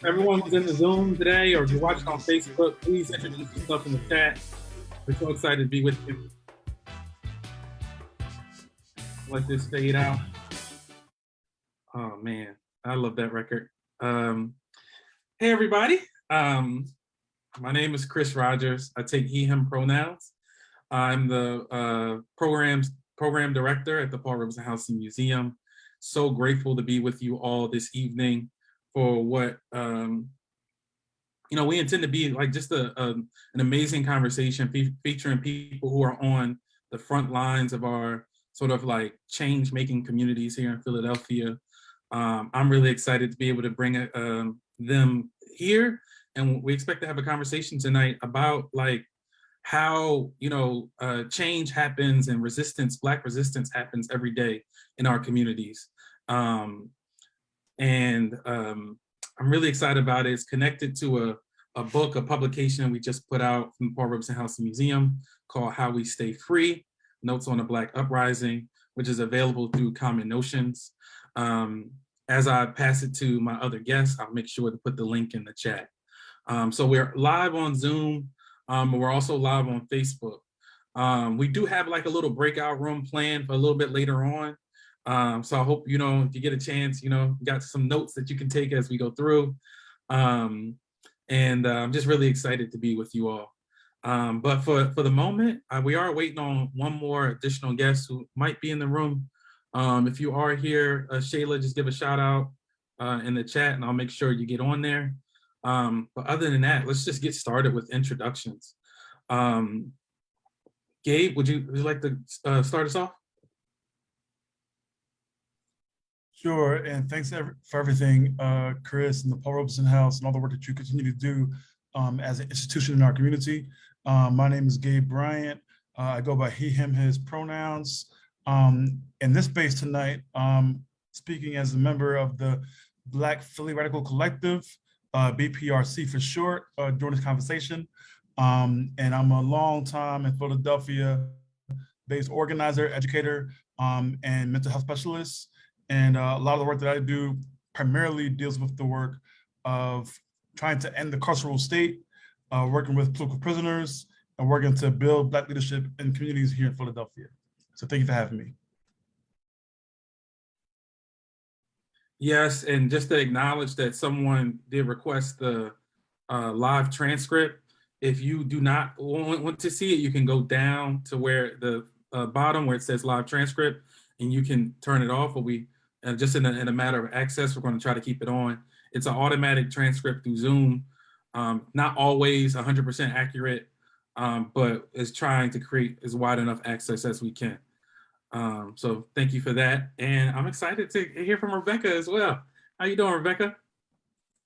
Everyone who's in the Zoom today, or if you're watching on Facebook, please introduce yourself in the chat. We're so excited to be with you. Let this fade out. Oh man, I love that record. Hey everybody, my name is Chris Rogers. I take he, him pronouns. I'm the program director at the Paul Robeson House and Museum. So grateful to be with you all this evening for what we intend to be like just an amazing conversation featuring people who are on the front lines of our sort of like change-making communities here in Philadelphia. I'm really excited to be able to bring them here, and we expect to have a conversation tonight about like how change happens and Black resistance happens every day in our communities. I'm really excited about it. It's connected to a book, a publication we just put out from the Paul Robeson House and Museum called How We Stay Free, Notes on the Black Uprising, which is available through Common Notions. As I pass it to my other guests, I'll make sure to put the link in the chat. So we're live on Zoom, we're also live on Facebook. We do have like a little breakout room planned for a little bit later on. So I hope, if you get a chance, got some notes that you can take as we go through. I'm just really excited to be with you all. But for the moment, we are waiting on one more additional guest who might be in the room. If you are here, Shayla, just give a shout out in the chat and I'll make sure you get on there. But other than that, let's just get started with introductions. Gabe, would you like to start us off? Sure, and thanks for everything, Chris and the Paul Robeson House and all the work that you continue to do as an institution in our community. My name is Gabe Bryant. I go by he, him, his pronouns. In this space tonight, speaking as a member of the Black Philly Radical Collective, BPRC for short, during this conversation. And I'm a long time in Philadelphia-based organizer, educator, and mental health specialist. And a lot of the work that I do primarily deals with the work of trying to end the carceral state, working with political prisoners, and working to build Black leadership in communities here in Philadelphia. So thank you for having me. Yes, and just to acknowledge that someone did request the live transcript. If you do not want to see it, you can go down to where the bottom where it says live transcript, and you can turn it off. But we just in a matter of access, we're going to try to keep it on. It's an automatic transcript through Zoom. Not always 100% accurate, but is trying to create as wide enough access as we can. So thank you for that. And I'm excited to hear from Rebecca as well. How you doing, Rebecca?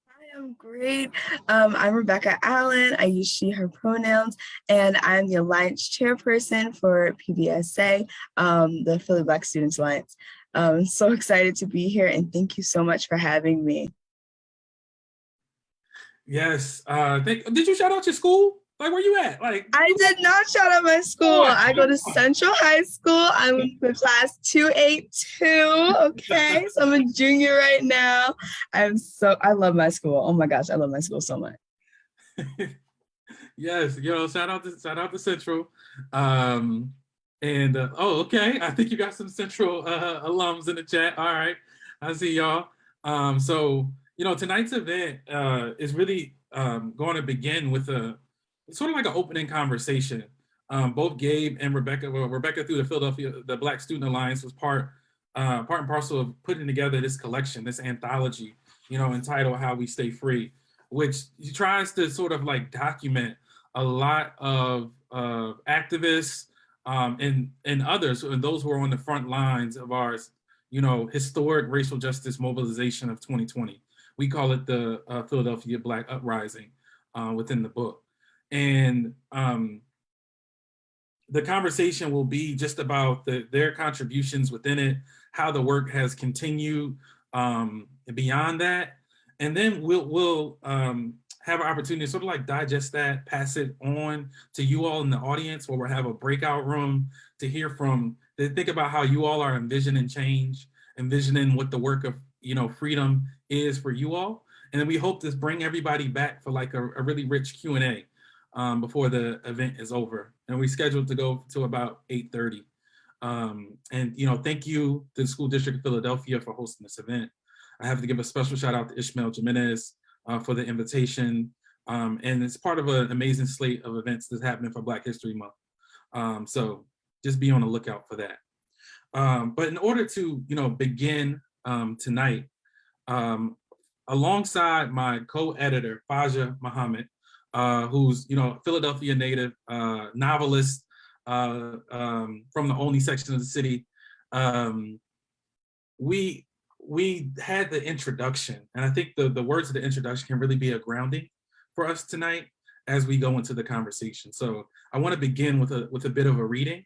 I am great. I'm Rebecca Allen. I use she, her pronouns, and I'm the Alliance chairperson for PBSA, the Philly Black Students Alliance. I'm so excited to be here, and thank you so much for having me. Yes. Did you shout out your school? Like, where you at? Like, I did not shout out my school. I go to Central High School. I'm in class 282. Okay, so I'm a junior right now. I love my school. Oh my gosh, I love my school so much. Yes, shout out to Central. Okay, I think you got some Central alums in the chat. All right, I see y'all. So tonight's event is really going to begin with it's sort of like an opening conversation. Both Gabe and Rebecca, Rebecca through the Black Student Alliance was part and parcel of putting together this collection, this anthology, entitled How We Stay Free, which tries to sort of like document a lot of activists and others, and those who are on the front lines of our, historic racial justice mobilization of 2020. We call it the Philadelphia Black Uprising within the book. And the conversation will be just about their contributions within it, how the work has continued beyond that. And then we'll have an opportunity to sort of like digest that, pass it on to you all in the audience, where we'll have a breakout room to hear from, to think about how you all are envisioning change, envisioning what the work of freedom is for you all. And then we hope to bring everybody back for like a really rich Q&A before the event is over. And we scheduled to go to about 8:30. And thank you to the School District of Philadelphia for hosting this event. I have to give a special shout out to Ishmael Jimenez for the invitation. And it's part of an amazing slate of events that's happening for Black History Month. So just be on the lookout for that. But in order to, begin tonight, alongside my co-editor, Faja Muhammad, who's, Philadelphia native, novelist from the only section of the city, we had the introduction, and I think the words of the introduction can really be a grounding for us tonight as we go into the conversation. So I want to begin with a bit of a reading.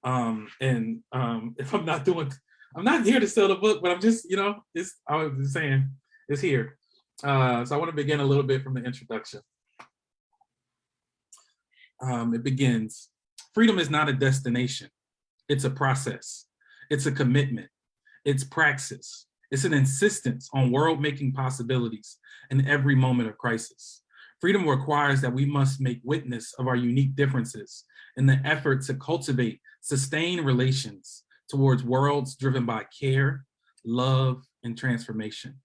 If I'm not here to sell the book, but I'm just, I was just saying, it's here. So I want to begin a little bit from the introduction. It begins, freedom is not a destination. It's a process. It's a commitment. It's praxis. It's an insistence on world-making possibilities in every moment of crisis. Freedom requires that we must make witness of our unique differences in the effort to cultivate sustained relations towards worlds driven by care, love, and transformation.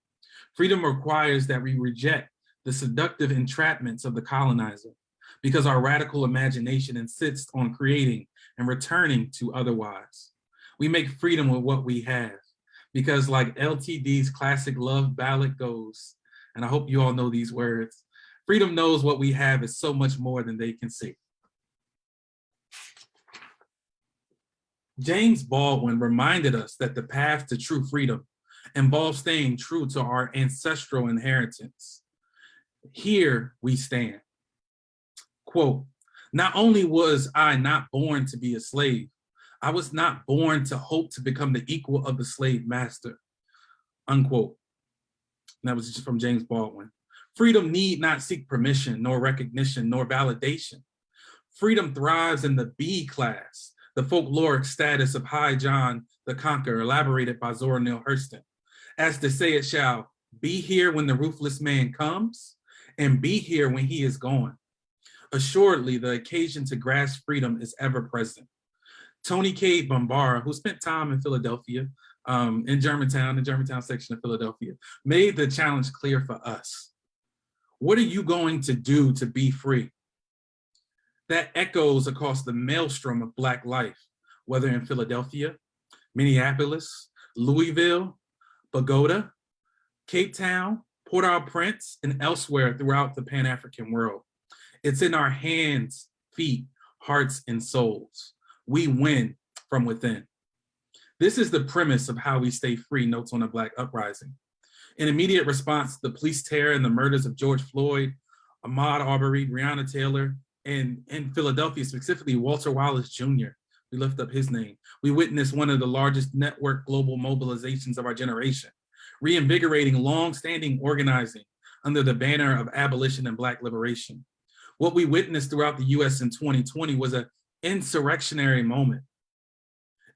Freedom requires that we reject the seductive entrapments of the colonizer, because our radical imagination insists on creating and returning to otherwise. We make freedom with what we have, because like LTD's classic love ballad goes, and I hope you all know these words, freedom knows what we have is so much more than they can see. James Baldwin reminded us that the path to true freedom involves staying true to our ancestral inheritance. Here we stand. Quote, not only was I not born to be a slave, I was not born to hope to become the equal of the slave master, unquote. And that was just from James Baldwin. Freedom need not seek permission, nor recognition, nor validation. Freedom thrives in the B class, the folkloric status of High John the Conqueror, elaborated by Zora Neale Hurston. As to say it shall, be here when the ruthless man comes, and be here when he is gone. Assuredly, the occasion to grasp freedom is ever present. Tony K. Bambara, who spent time in Philadelphia, in Germantown, the Germantown section of Philadelphia, made the challenge clear for us. What are you going to do to be free? That echoes across the maelstrom of Black life, whether in Philadelphia, Minneapolis, Louisville, Bogota, Cape Town, Port-au-Prince, and elsewhere throughout the Pan-African world. It's in our hands, feet, hearts, and souls. We win from within. This is the premise of How We Stay Free, Notes on a Black Uprising. In immediate response to the police terror and the murders of George Floyd, Ahmaud Arbery, Breonna Taylor, and in Philadelphia, specifically Walter Wallace Jr., we lift up his name. We witnessed one of the largest network global mobilizations of our generation, reinvigorating long-standing organizing under the banner of abolition and Black liberation. What we witnessed throughout the US in 2020 was an insurrectionary moment,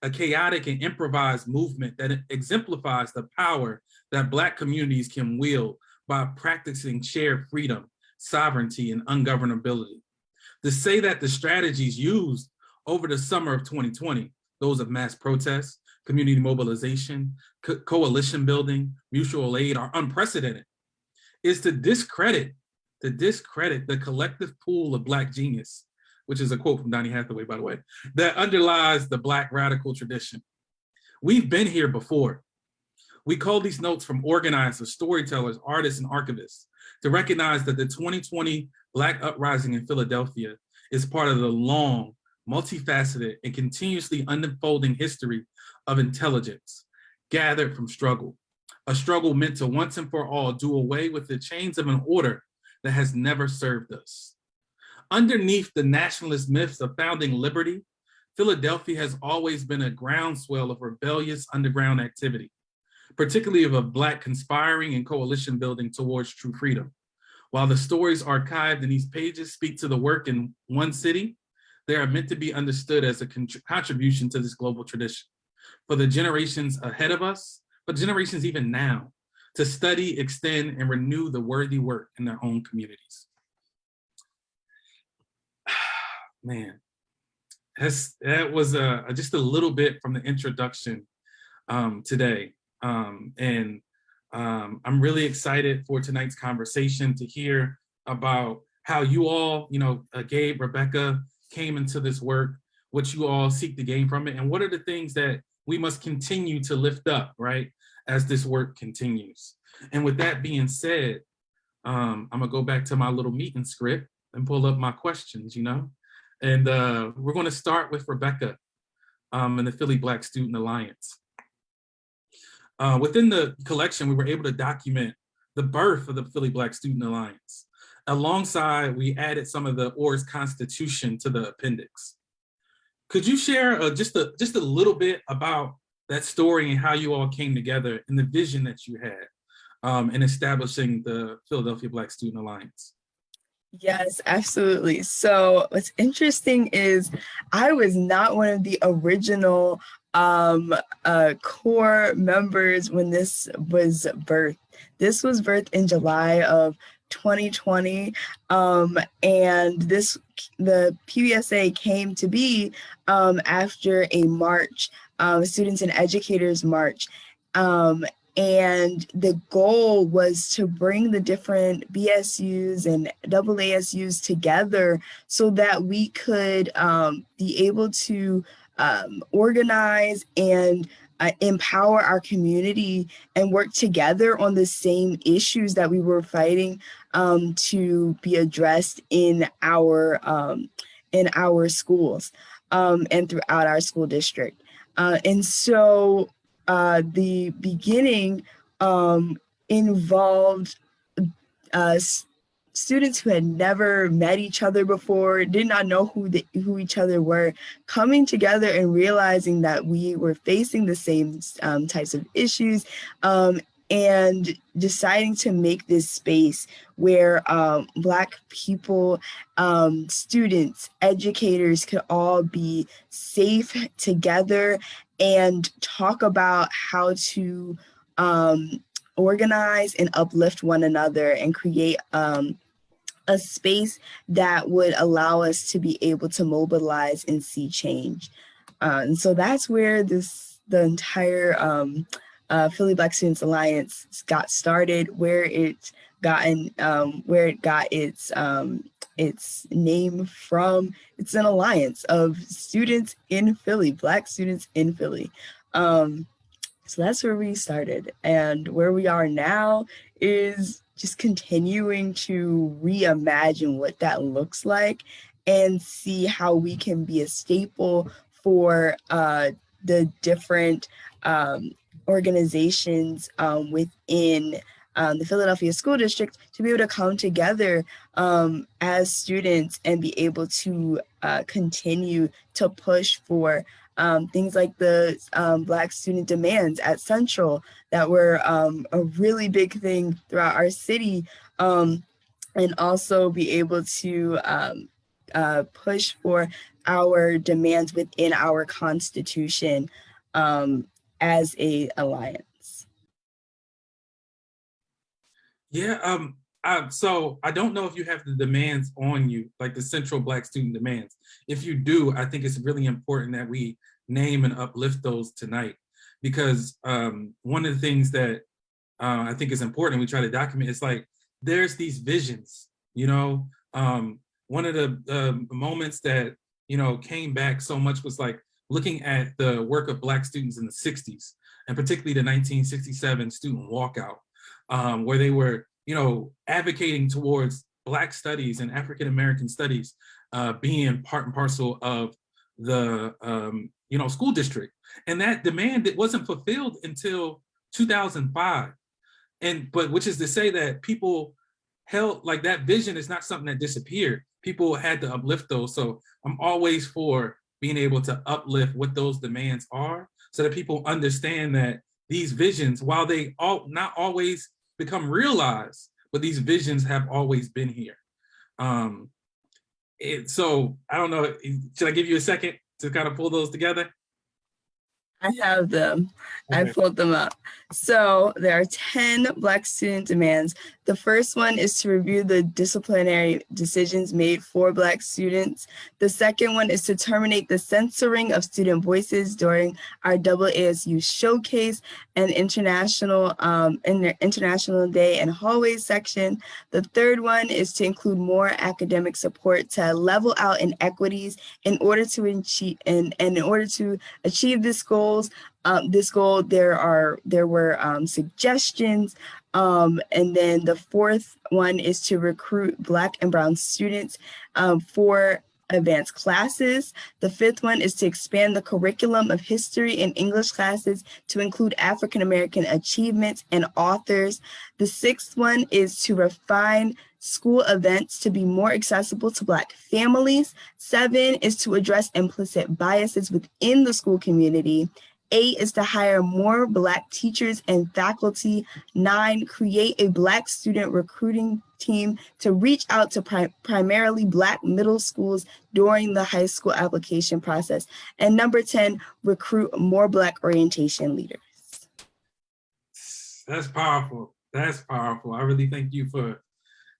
a chaotic and improvised movement that exemplifies the power that Black communities can wield by practicing shared freedom, sovereignty, and ungovernability. To say that the strategies used over the summer of 2020, those of mass protests, community mobilization, coalition building, mutual aid, are unprecedented, is to discredit the collective pool of Black genius, which is a quote from Donny Hathaway, by the way, that underlies the Black radical tradition. We've been here before. We call these notes from organizers, storytellers, artists, and archivists to recognize that the 2020 Black uprising in Philadelphia is part of the long, multifaceted, and continuously unfolding history of intelligence gathered from struggle, a struggle meant to once and for all do away with the chains of an order that has never served us. Underneath the nationalist myths of founding liberty, Philadelphia has always been a groundswell of rebellious underground activity, particularly of Black conspiring and coalition building towards true freedom. While the stories archived in these pages speak to the work in one city, they are meant to be understood as a contribution to this global tradition. For the generations ahead of us, but generations even now, to study, extend, and renew the worthy work in their own communities. Man, that was just a little bit from the introduction today. And I'm really excited for tonight's conversation to hear about how you all, Gabe, Rebecca, came into this work, what you all seek to gain from it, and what are the things that we must continue to lift up, right, as this work continues. And with that being said, I'm gonna go back to my little meeting script and pull up my questions, and we're gonna start with Rebecca and the Philly Black Student Alliance. Within the collection, we were able to document the birth of the Philly Black Student Alliance. Alongside, we added some of the OR's constitution to the appendix. Could you share just a little bit about that story and how you all came together and the vision that you had in establishing the Philadelphia Black Student Alliance? Yes, absolutely. So what's interesting is I was not one of the original core members when this was birthed. This was birthed in July of 2020, and the PBSA came to be after a march, Students and Educators March. And the goal was to bring the different BSUs and AASUs together so that we could be able to organize and empower our community and work together on the same issues that we were fighting to be addressed in our schools and throughout our school district. And so the beginning involved students who had never met each other before, did not know who each other were, coming together and realizing that we were facing the same types of issues, and deciding to make this space where Black people, students, educators could all be safe together and talk about how to organize and uplift one another and create a space that would allow us to be able to mobilize and see change. And so that's where the entire Philly Black Students Alliance got started, where it got its name from. It's an alliance of students in Philly, Black students in Philly. So that's where we started, and where we are now is just continuing to reimagine what that looks like and see how we can be a staple for the different organizations within the Philadelphia School District to be able to come together as students and be able to continue to push for things like the Black student demands at Central that were a really big thing throughout our city, and also be able to push for our demands within our Constitution as a alliance. Yeah, so I don't know if you have the demands on you, like the Central Black Student Demands. If you do, I think it's really important that we name and uplift those tonight, because one of the things that I think is important, we try to document, is like, there's these visions, one of the moments that, came back so much was like looking at the work of Black students in the 60s, and particularly the 1967 student walkout, where they were, advocating towards Black studies and African-American studies being part and parcel of the, school district. And that demand, it wasn't fulfilled until 2005. But which is to say that people held, like, that vision is not something that disappeared. People had to uplift those. So I'm always for being able to uplift what those demands are, so that people understand that these visions, while they not always become realized, but these visions have always been here. So I don't know, should I give you a second to kind of pull those together? I have them. I Okay. pulled them up. So there are 10 Black student demands. The first one is to review the disciplinary decisions made for Black students. The second one is to terminate the censoring of student voices during our AASU showcase and international day and hallway section. The third one is to include more academic support to level out inequities in order to achieve in order to achieve this goal, there were suggestions, and then the fourth one is to recruit Black and Brown students for advanced classes. The fifth one is to expand the curriculum of history and English classes to include African American achievements and authors. The sixth one is to refine school events to be more accessible to Black families. 7 is to address implicit biases within the school community. 8 is to hire more Black teachers and faculty. 9, create a Black student recruiting team to reach out to primarily Black middle schools during the high school application process. And number 10, recruit more Black orientation leaders. That's powerful. That's powerful. I really thank you for,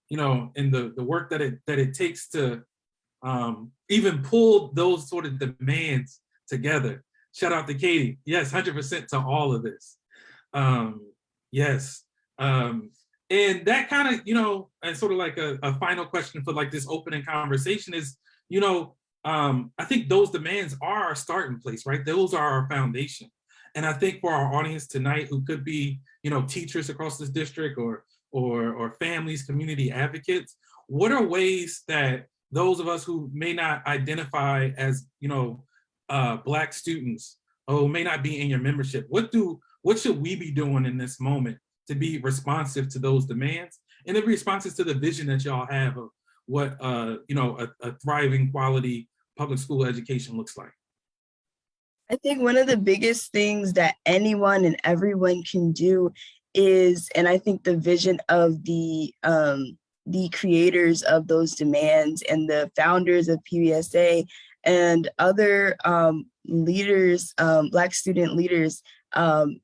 and the work that it takes to even pull those sort of demands together. Shout out to Katie. Yes, 100% to all of this. Yes. And that kind of, and sort of like a final question for like this opening conversation is, I think those demands are our starting place, right? Those are our foundation. And I think for our audience tonight, who could be, teachers across this district or families, community advocates, what are ways that those of us who may not identify as, Black students or may not be in your membership, what should we be doing in this moment to be responsive to those demands and to be responsive to the vision that y'all have of what, a thriving quality public school education looks like? I think one of the biggest things that anyone and everyone can do is, and I think the vision of the creators of those demands and the founders of PBSA and other leaders, Black student leaders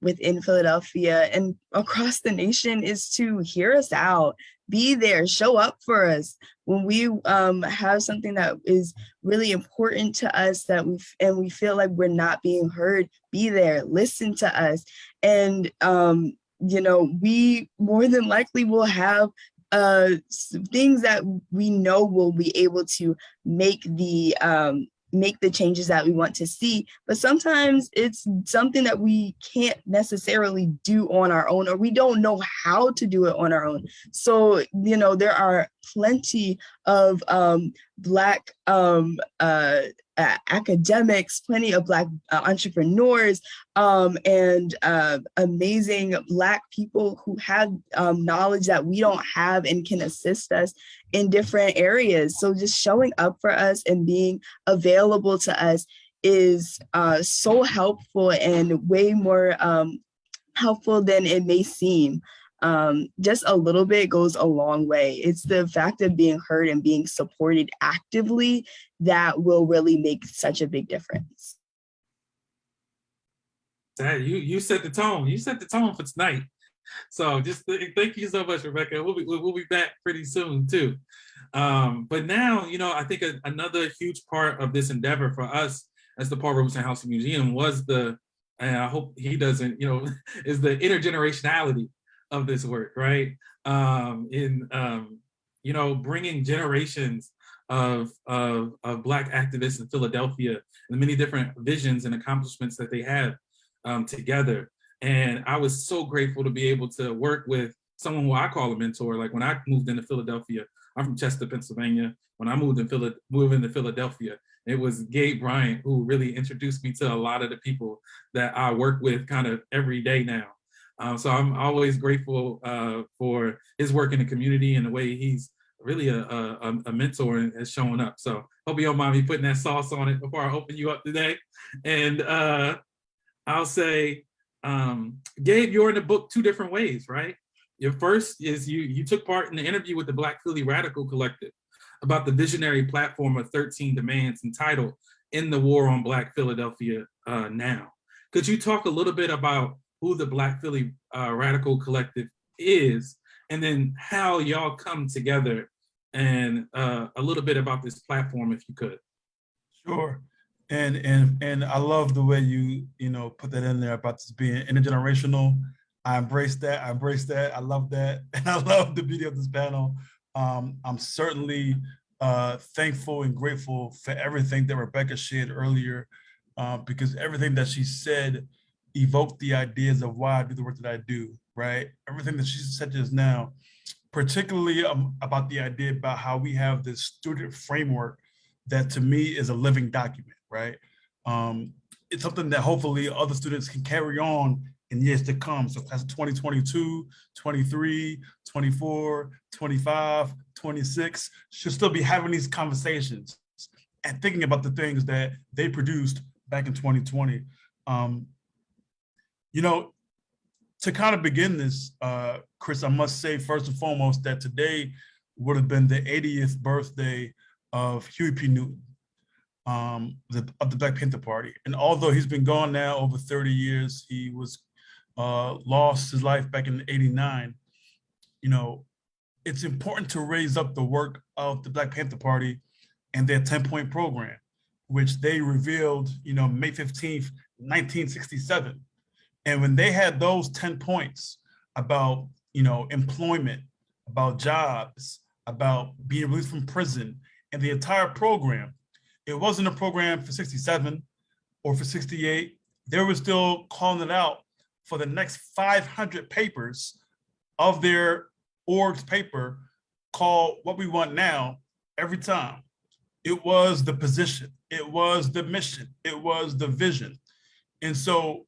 within Philadelphia and across the nation, is to hear us out, be there, show up for us when we have something that is really important to us we feel like we're not being heard. Be there, listen to us, and we more than likely will have things that we know will be able to make the changes that we want to see. But sometimes it's something that we can't necessarily do on our own, or we don't know how to do it on our own. So, there are plenty of Black academics, plenty of Black entrepreneurs, and amazing Black people who have knowledge that we don't have and can assist us in different areas. So just showing up for us and being available to us is so helpful and way more helpful than it may seem. Just a little bit goes a long way. It's the fact of being heard and being supported actively that will really make such a big difference. You set the tone. You set the tone for tonight. So just thank you so much, Rebecca. We'll be back pretty soon too. But now, I think another huge part of this endeavor for us as the Paul Robeson House and Museum was and I hope he doesn't, is the intergenerationality of this work, right? In bringing generations of Black activists in Philadelphia and the many different visions and accomplishments that they have together. And I was so grateful to be able to work with someone who I call a mentor. Like when I moved into Philadelphia, I'm from Chester, Pennsylvania. When I moved into Philadelphia, it was Gabe Bryant who really introduced me to a lot of the people that I work with kind of every day now. So I'm always grateful for his work in the community and the way he's really a mentor and has shown up. So hope you don't mind me putting that sauce on it before I open you up today. And I'll say, Gabe, you're in the book two different ways, right? Your first is you took part in the interview with the Black Philly Radical Collective about the visionary platform of 13 demands entitled "In the War on Black Philadelphia Now." Could you talk a little bit about who the Black Philly Radical Collective is, and then how y'all come together, and a little bit about this platform, if you could? Sure. And I love the way you put that in there about this being intergenerational. I embrace that. I embrace that. I love that. And I love the beauty of this panel. I'm certainly thankful and grateful for everything that Rebecca shared earlier, because everything that she said evoked the ideas of why I do the work that I do, right? Everything that she said just now, particularly about the idea about how we have this student framework that to me is a living document, right? It's something that hopefully other students can carry on in years to come. So class of 2022, 23, 24, 25, 26 should still be having these conversations and thinking about the things that they produced back in 2020. To kind of begin this, Chris, I must say first and foremost that today would have been the 80th birthday of Huey P. Newton, of the Black Panther Party. And although he's been gone now over 30 years, he was lost his life back in '89. It's important to raise up the work of the Black Panther Party and their 10-point program, which they revealed, May 15th, 1967. And when they had those 10 points about, employment, about jobs, about being released from prison, and the entire program, it wasn't a program for 67 or for 68. They were still calling it out for the next 500 papers of their org's paper called What We Want Now every time. It was the position, it was the mission, it was the vision. And so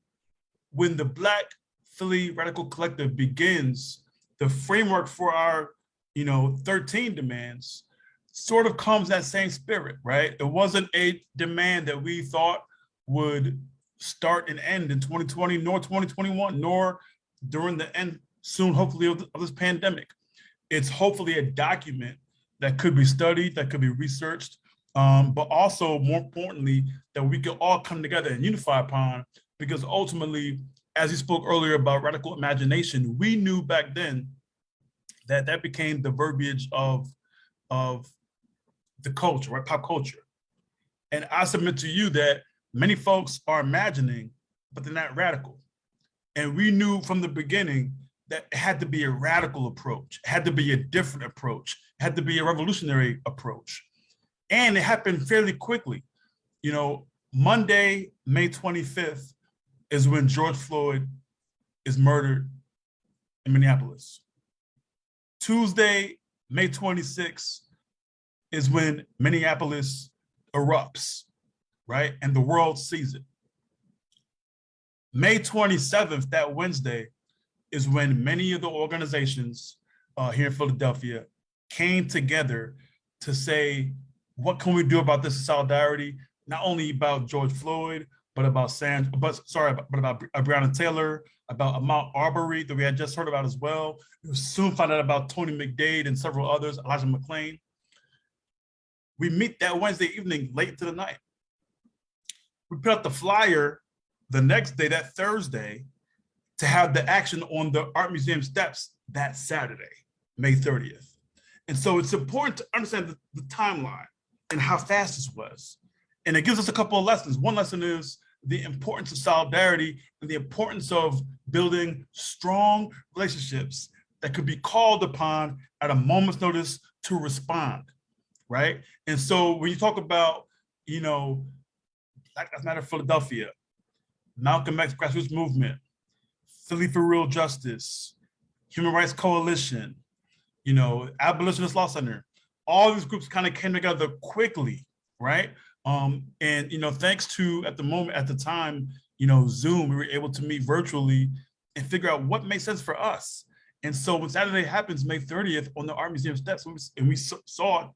when the Black Philly Radical Collective begins, the framework for our 13 demands sort of comes that same spirit, right? It wasn't a demand that we thought would start and end in 2020, nor 2021, nor during the end soon, hopefully, of this pandemic. It's hopefully a document that could be studied, that could be researched, but also, more importantly, that we could all come together and unify upon, because ultimately, as you spoke earlier about radical imagination, we knew back then that that became the verbiage of the culture, right? Pop culture. And I submit to you that many folks are imagining, but they're not radical. And we knew from the beginning that it had to be a radical approach. It had to be a different approach. It had to be a revolutionary approach. And it happened fairly quickly. Monday, May 25th is when George Floyd is murdered in Minneapolis. Tuesday, May 26th is when Minneapolis erupts, right? And the world sees it. May 27th, that Wednesday, is when many of the organizations here in Philadelphia came together to say, what can we do about this solidarity? Not only about George Floyd, but about Breonna Taylor, about Ahmaud Arbery that we had just heard about as well. We soon found out about Tony McDade and several others, Elijah McClain. We meet that Wednesday evening, late into the night. We put out the flyer the next day, that Thursday, to have the action on the Art Museum steps that Saturday, May 30th. And so it's important to understand the timeline and how fast this was. And it gives us a couple of lessons. One lesson is the importance of solidarity and the importance of building strong relationships that could be called upon at a moment's notice to respond, right? And so when you talk about, Black Lives Matter Philadelphia, Malcolm X grassroots movement, Philly for Real Justice, Human Rights Coalition, Abolitionist Law Center, all these groups kind of came together quickly, right? Thanks to, at the time, Zoom, we were able to meet virtually and figure out what made sense for us. And so when Saturday happens, May 30th, on the Art Museum steps, and we saw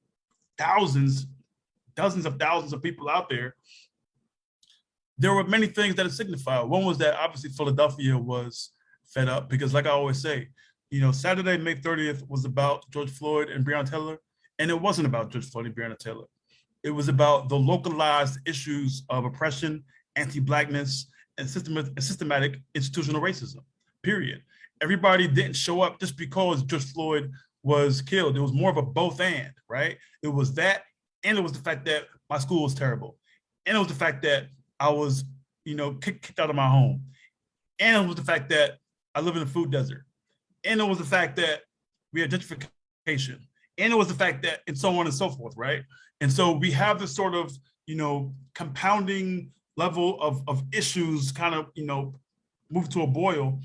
dozens of thousands of people out there were many things that it signified. One was that obviously Philadelphia was fed up because, like I always say, Saturday, May 30th was about George Floyd and Breonna Taylor, and it wasn't about George Floyd and Breonna Taylor. It was about the localized issues of oppression, anti-Blackness, and systematic institutional racism, period. Everybody didn't show up just because George Floyd was killed. It was more of a both and, right? It was that, and it was the fact that my school was terrible. And it was the fact that I was, kicked out of my home. And it was the fact that I live in a food desert. And it was the fact that we had gentrification. And it was the fact that, and so on and so forth, right? And so we have this sort of, compounding level of issues kind of, move to a boil.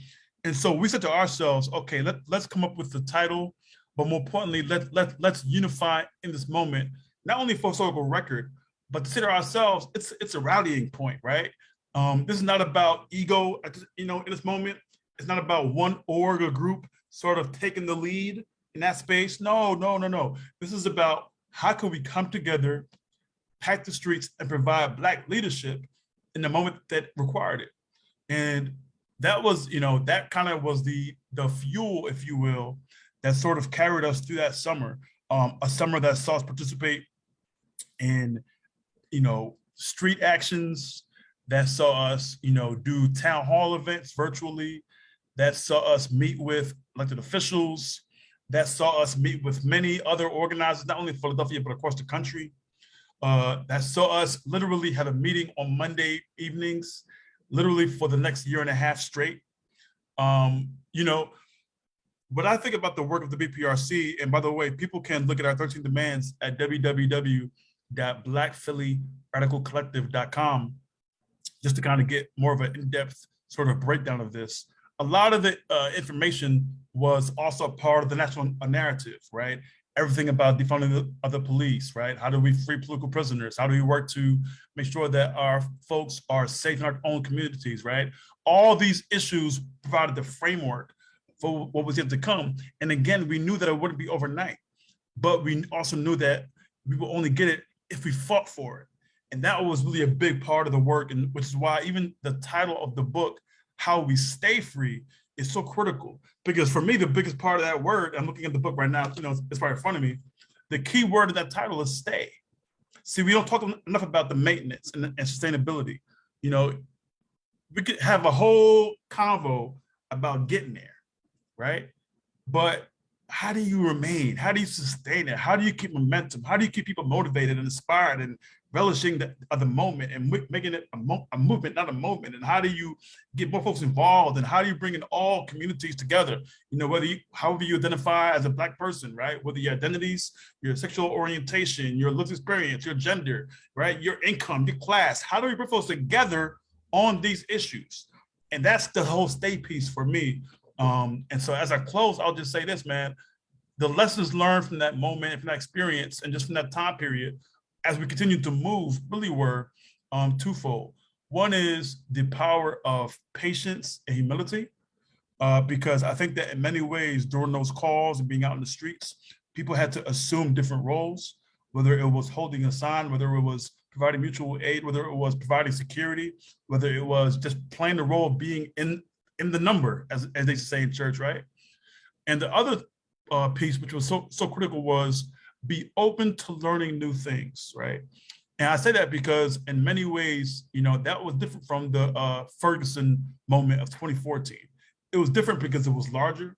And so we said to ourselves, okay, let's come up with the title, but more importantly, let's unify in this moment, not only for historical record, but to consider ourselves, it's a rallying point, right? This is not about ego, in this moment. It's not about one org or group sort of taking the lead in that space. No. This is about how can we come together, pack the streets, and provide Black leadership in the moment that required it. And that was, that kind of was the fuel, if you will, that sort of carried us through that summer. A summer that saw us participate in, street actions, that saw us, do town hall events virtually, that saw us meet with elected officials, that saw us meet with many other organizers, not only in Philadelphia, but across the country. That saw us literally have a meeting on Monday evenings, literally for the next year and a half straight. When I think about the work of the BPRC, and by the way, people can look at our 13 demands at www.blackphillyradicalcollective.com just to kind of get more of an in-depth sort of breakdown of this. A lot of the information was also part of the national narrative, right? Everything about defunding the police, right? How do we free political prisoners? How do we work to make sure that our folks are safe in our own communities, right? All these issues provided the framework for what was yet to come. And again, we knew that it wouldn't be overnight, but we also knew that we will only get it if we fought for it. And that was really a big part of the work, and which is why even the title of the book, How We Stay Free, is so critical. Because for me, the biggest part of that word, I'm looking at the book right now, it's right in front of me, the key word of that title is stay. See, we don't talk enough about the maintenance and sustainability. We could have a whole convo about getting there, right? But how do you remain? How do you sustain it? How do you keep momentum? How do you keep people motivated and inspired and relishing the moment and making it a movement, not a moment? And how do you get more folks involved? And how do you bring in all communities together? However you identify as a Black person, right? Whether your identities, your sexual orientation, your lived experience, your gender, right? Your income, your class. How do we bring folks together on these issues? And that's the whole stay piece for me. And so as I close, I'll just say this, man, the lessons learned from that moment, from that experience, and just from that time period, as we continue to move, really were twofold. One is the power of patience and humility, because I think that in many ways during those calls and being out in the streets, people had to assume different roles, whether it was holding a sign, whether it was providing mutual aid, whether it was providing security, whether it was just playing the role of being in the number, as they say in church, right? And the other piece, which was so critical, was be open to learning new things, right? And I say that because in many ways, that was different from the Ferguson moment of 2014. It was different because it was larger.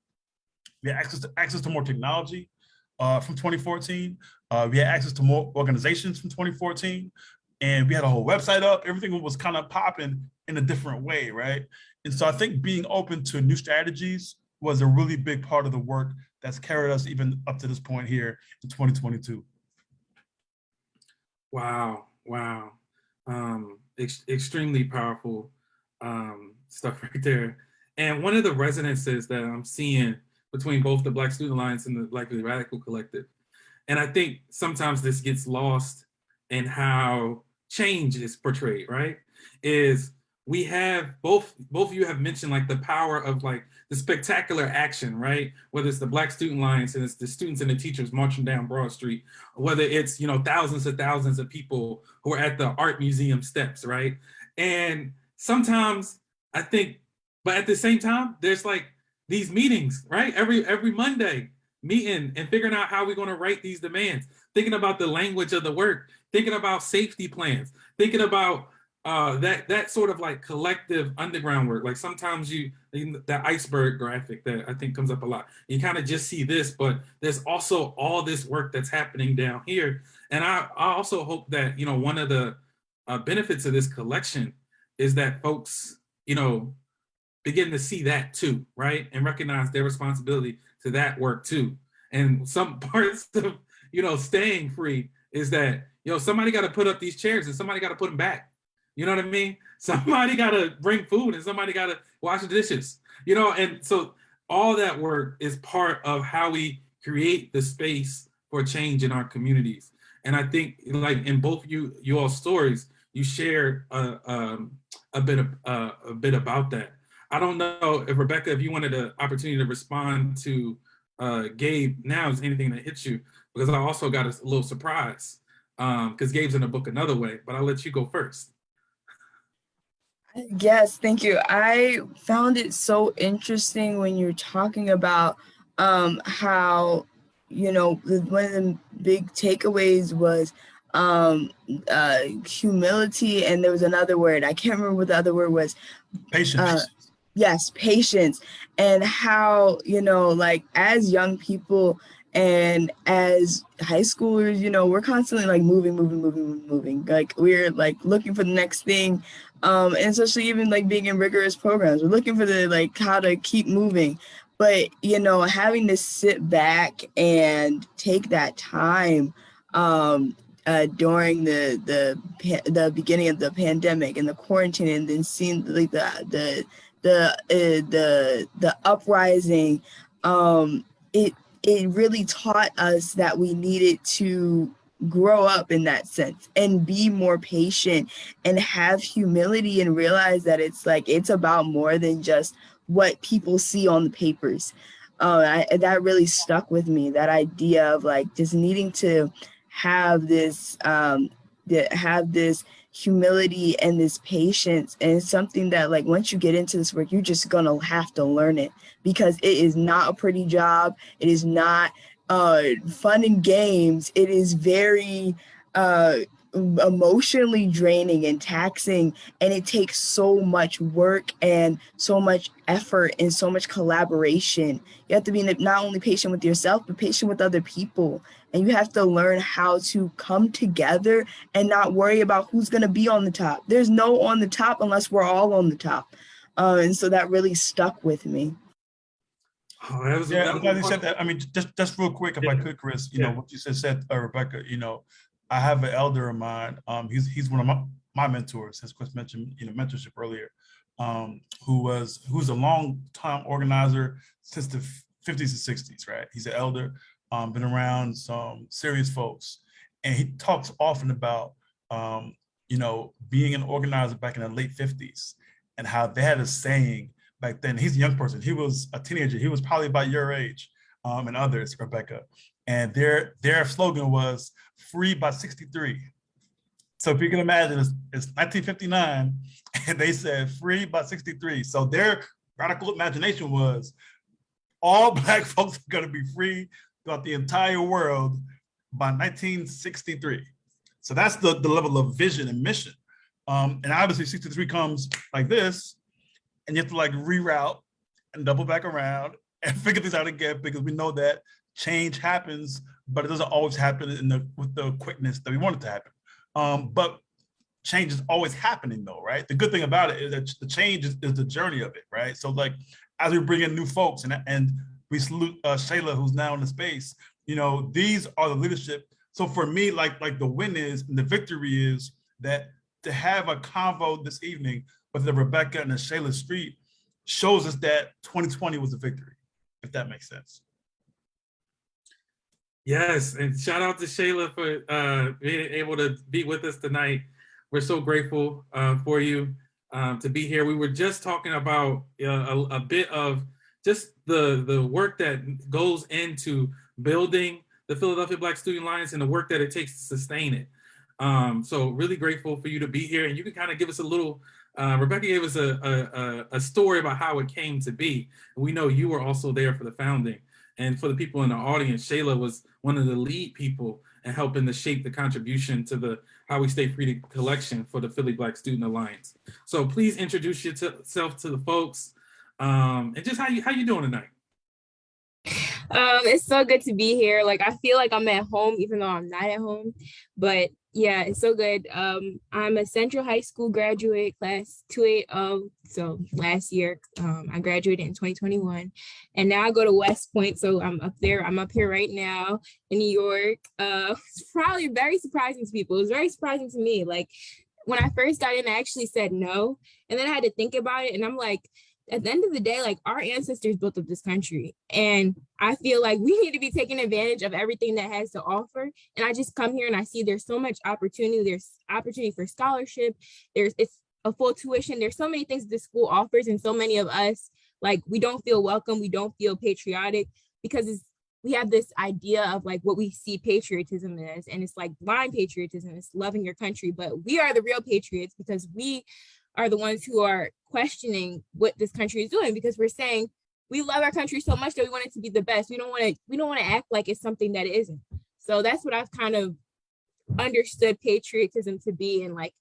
We had access to more technology from 2014. We had access to more organizations from 2014. And we had a whole website up. Everything was kind of popping in a different way, right? And so I think being open to new strategies was a really big part of the work that's carried us even up to this point here in 2022. Wow. Extremely powerful stuff right there. And one of the resonances that I'm seeing between both the Black Student Alliance and the Black Radical Collective, and I think sometimes this gets lost in how change is portrayed, right? Is we have both of you have mentioned like the power of like the spectacular action, right? Whether it's the Black Student Alliance and it's the students and the teachers marching down Broad Street, whether it's thousands of people who are at the art museum steps, right? And sometimes I think, but at the same time, there's like these meetings, right? Every Monday, meeting and figuring out how we're going to write these demands, thinking about the language of the work, thinking about safety plans, thinking about that sort of like collective underground work. Like sometimes that iceberg graphic that I think comes up a lot, you kind of just see this, but there's also all this work that's happening down here. And I also hope that, one of the benefits of this collection is that folks, begin to see that too, right? And recognize their responsibility to that work too. And some parts of, staying free is that, somebody got to put up these chairs and somebody got to put them back. You know what I mean? Somebody got to bring food and somebody got to wash the dishes, and so all that work is part of how we create the space for change in our communities. And I think, like in both you all stories, you shared a bit about that. I don't know if Rebecca, if you wanted an opportunity to respond to Gabe now, is anything that hits you, because I also got a little surprise because Gabe's in the book another way, but I'll let you go first. Yes, thank you. I found it so interesting when you're talking about how, one of the big takeaways was humility, and there was another word. I can't remember what the other word was. Patience. Yes, patience. And how, like as young people and as high schoolers, we're constantly like moving. Like we're like looking for the next thing. And especially even like being in rigorous programs, we're looking for the like how to keep moving. But, having to sit back and take that time during the beginning of the pandemic and the quarantine, and then seeing like the uprising, it really taught us that we needed to grow up in that sense and be more patient and have humility and realize that it's about more than just what people see on the papers. That really stuck with me, that idea of like just needing to have this humility and this patience. And it's something that like once you get into this work, you're just gonna have to learn it, because it is not a pretty job. It is not fun and games. It is very emotionally draining and taxing, and it takes so much work and so much effort and so much collaboration. You have to be not only patient with yourself, but patient with other people, and you have to learn how to come together and not worry about who's going to be on the top. There's no on the top unless we're all on the top, and so that really stuck with me. Oh, I'm glad you said that. I mean, just real quick, if I could, Chris, what you said, Rebecca, I have an elder of mine. He's one of my mentors, as Chris mentioned, mentorship earlier, who's a long time organizer since the 50s and 60s, right? He's an elder, been around some serious folks. And he talks often about, being an organizer back in the late 50s and how they had a saying back then. He's a young person. He was a teenager. He was probably about your age, and others, Rebecca. And their slogan was "Free by '63." So if you can imagine, it's 1959, and they said "Free by '63." So their radical imagination was all Black folks are going to be free throughout the entire world by 1963. So that's the level of vision and mission. And obviously 63 comes like this, and you have to like reroute and double back around and figure things out again, because we know that change happens, but it doesn't always happen with the quickness that we want it to happen. But change is always happening though, right? The good thing about it is that the change is the journey of it, right? So like, as we bring in new folks and we salute Shayla, who's now in the space, these are the leadership. So for me, like the win is, and the victory is that to have a convo this evening with the Rebecca and the Shayla Street shows us that 2020 was a victory, if that makes sense. Yes, and shout out to Shayla for being able to be with us tonight. We're so grateful for you to be here. We were just talking about a bit of just the work that goes into building the Philadelphia Black Student Alliance and the work that it takes to sustain it. So really grateful for you to be here, and you can kind of give us a little. Rebecca gave us a story about how it came to be. We know you were also there for the founding, And for the people in the audience, Shayla was one of the lead people in helping to shape the contribution to the How We Stay Free collection for the Philly Black Student Alliance. So please introduce yourself to the folks, and just how you doing tonight? It's so good to be here. Like, I feel like I'm at home, even though I'm not at home. But yeah, it's so good. I'm a Central High School graduate, class 280. So last year, I graduated in 2021, and now I go to West Point. So I'm up there. I'm up here right now in New York. It's probably very surprising to people. It was very surprising to me. Like, when I first got in, I actually said no, and then I had to think about it, and I'm like, at the end of the day, like, our ancestors built up this country, and I feel like we need to be taking advantage of everything that has to offer. And I just come here and I see there's so much opportunity. There's opportunity for scholarship. It's a full tuition. There's so many things the school offers, and so many of us, like, we don't feel welcome. We don't feel patriotic because we have this idea of like what we see patriotism as, and it's like blind patriotism. It's loving your country, but we are the real patriots because we are the ones who are questioning what this country is doing, because we're saying we love our country so much that we want it to be the best. We don't want to act like it's something that it isn't. So that's what I've kind of understood patriotism to be. And like,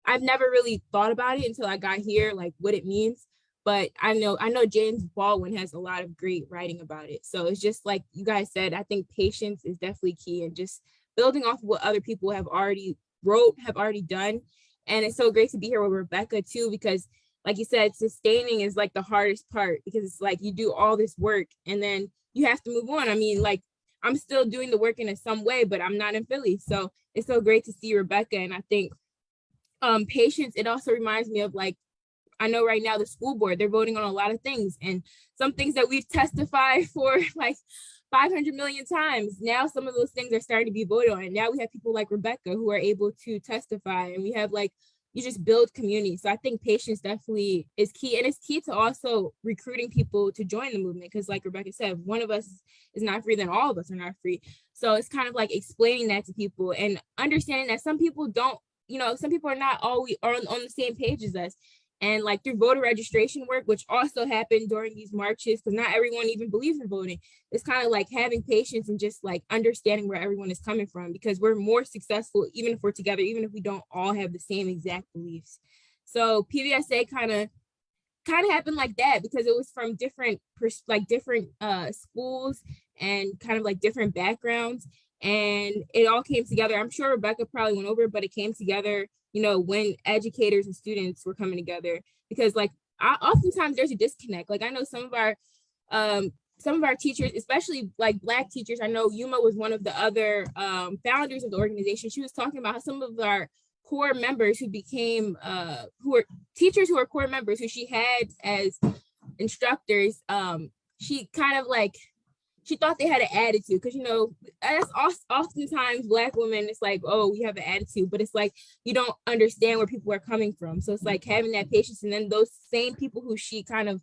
I've never really thought about it until I got here, like what it means. But I know James Baldwin has a lot of great writing about it. So it's just like you guys said, I think patience is definitely key, and just building off of what other people have already done. And it's so great to be here with Rebecca too, because like you said, sustaining is like the hardest part, because it's like you do all this work and then you have to move on. I mean, like, I'm still doing the work in some way, but I'm not in Philly. So it's so great to see Rebecca. And I think patience, it also reminds me of, like, I know right now the school board, they're voting on a lot of things, and some things that we've testified for like 500 million times. Now some of those things are starting to be voted on. And now we have people like Rebecca who are able to testify, and we have, like, you just build community. So I think patience definitely is key. And it's key to also recruiting people to join the movement. Because like Rebecca said, if one of us is not free, then all of us are not free. So it's kind of like explaining that to people and understanding that some people don't, some people are not always on the same page as us. And like through voter registration work, which also happened during these marches, because not everyone even believes in voting. It's kind of like having patience and just like understanding where everyone is coming from, because we're more successful even if we're together, even if we don't all have the same exact beliefs. So PVSA kind of happened like that, because it was from different schools and kind of like different backgrounds, and it all came together. I'm sure Rebecca probably went over it, but it came together when educators and students were coming together, because like oftentimes there's a disconnect. Like I know some of our teachers, especially like Black teachers. I know Yuma was one of the other founders of the organization. She was talking about how some of our core members who became who are teachers who are core members who she had as instructors, she kind of like, she thought they had an attitude, because that's oftentimes Black women, it's like, oh, we have an attitude, but it's like you don't understand where people are coming from. So it's like having that patience, and then those same people who she kind of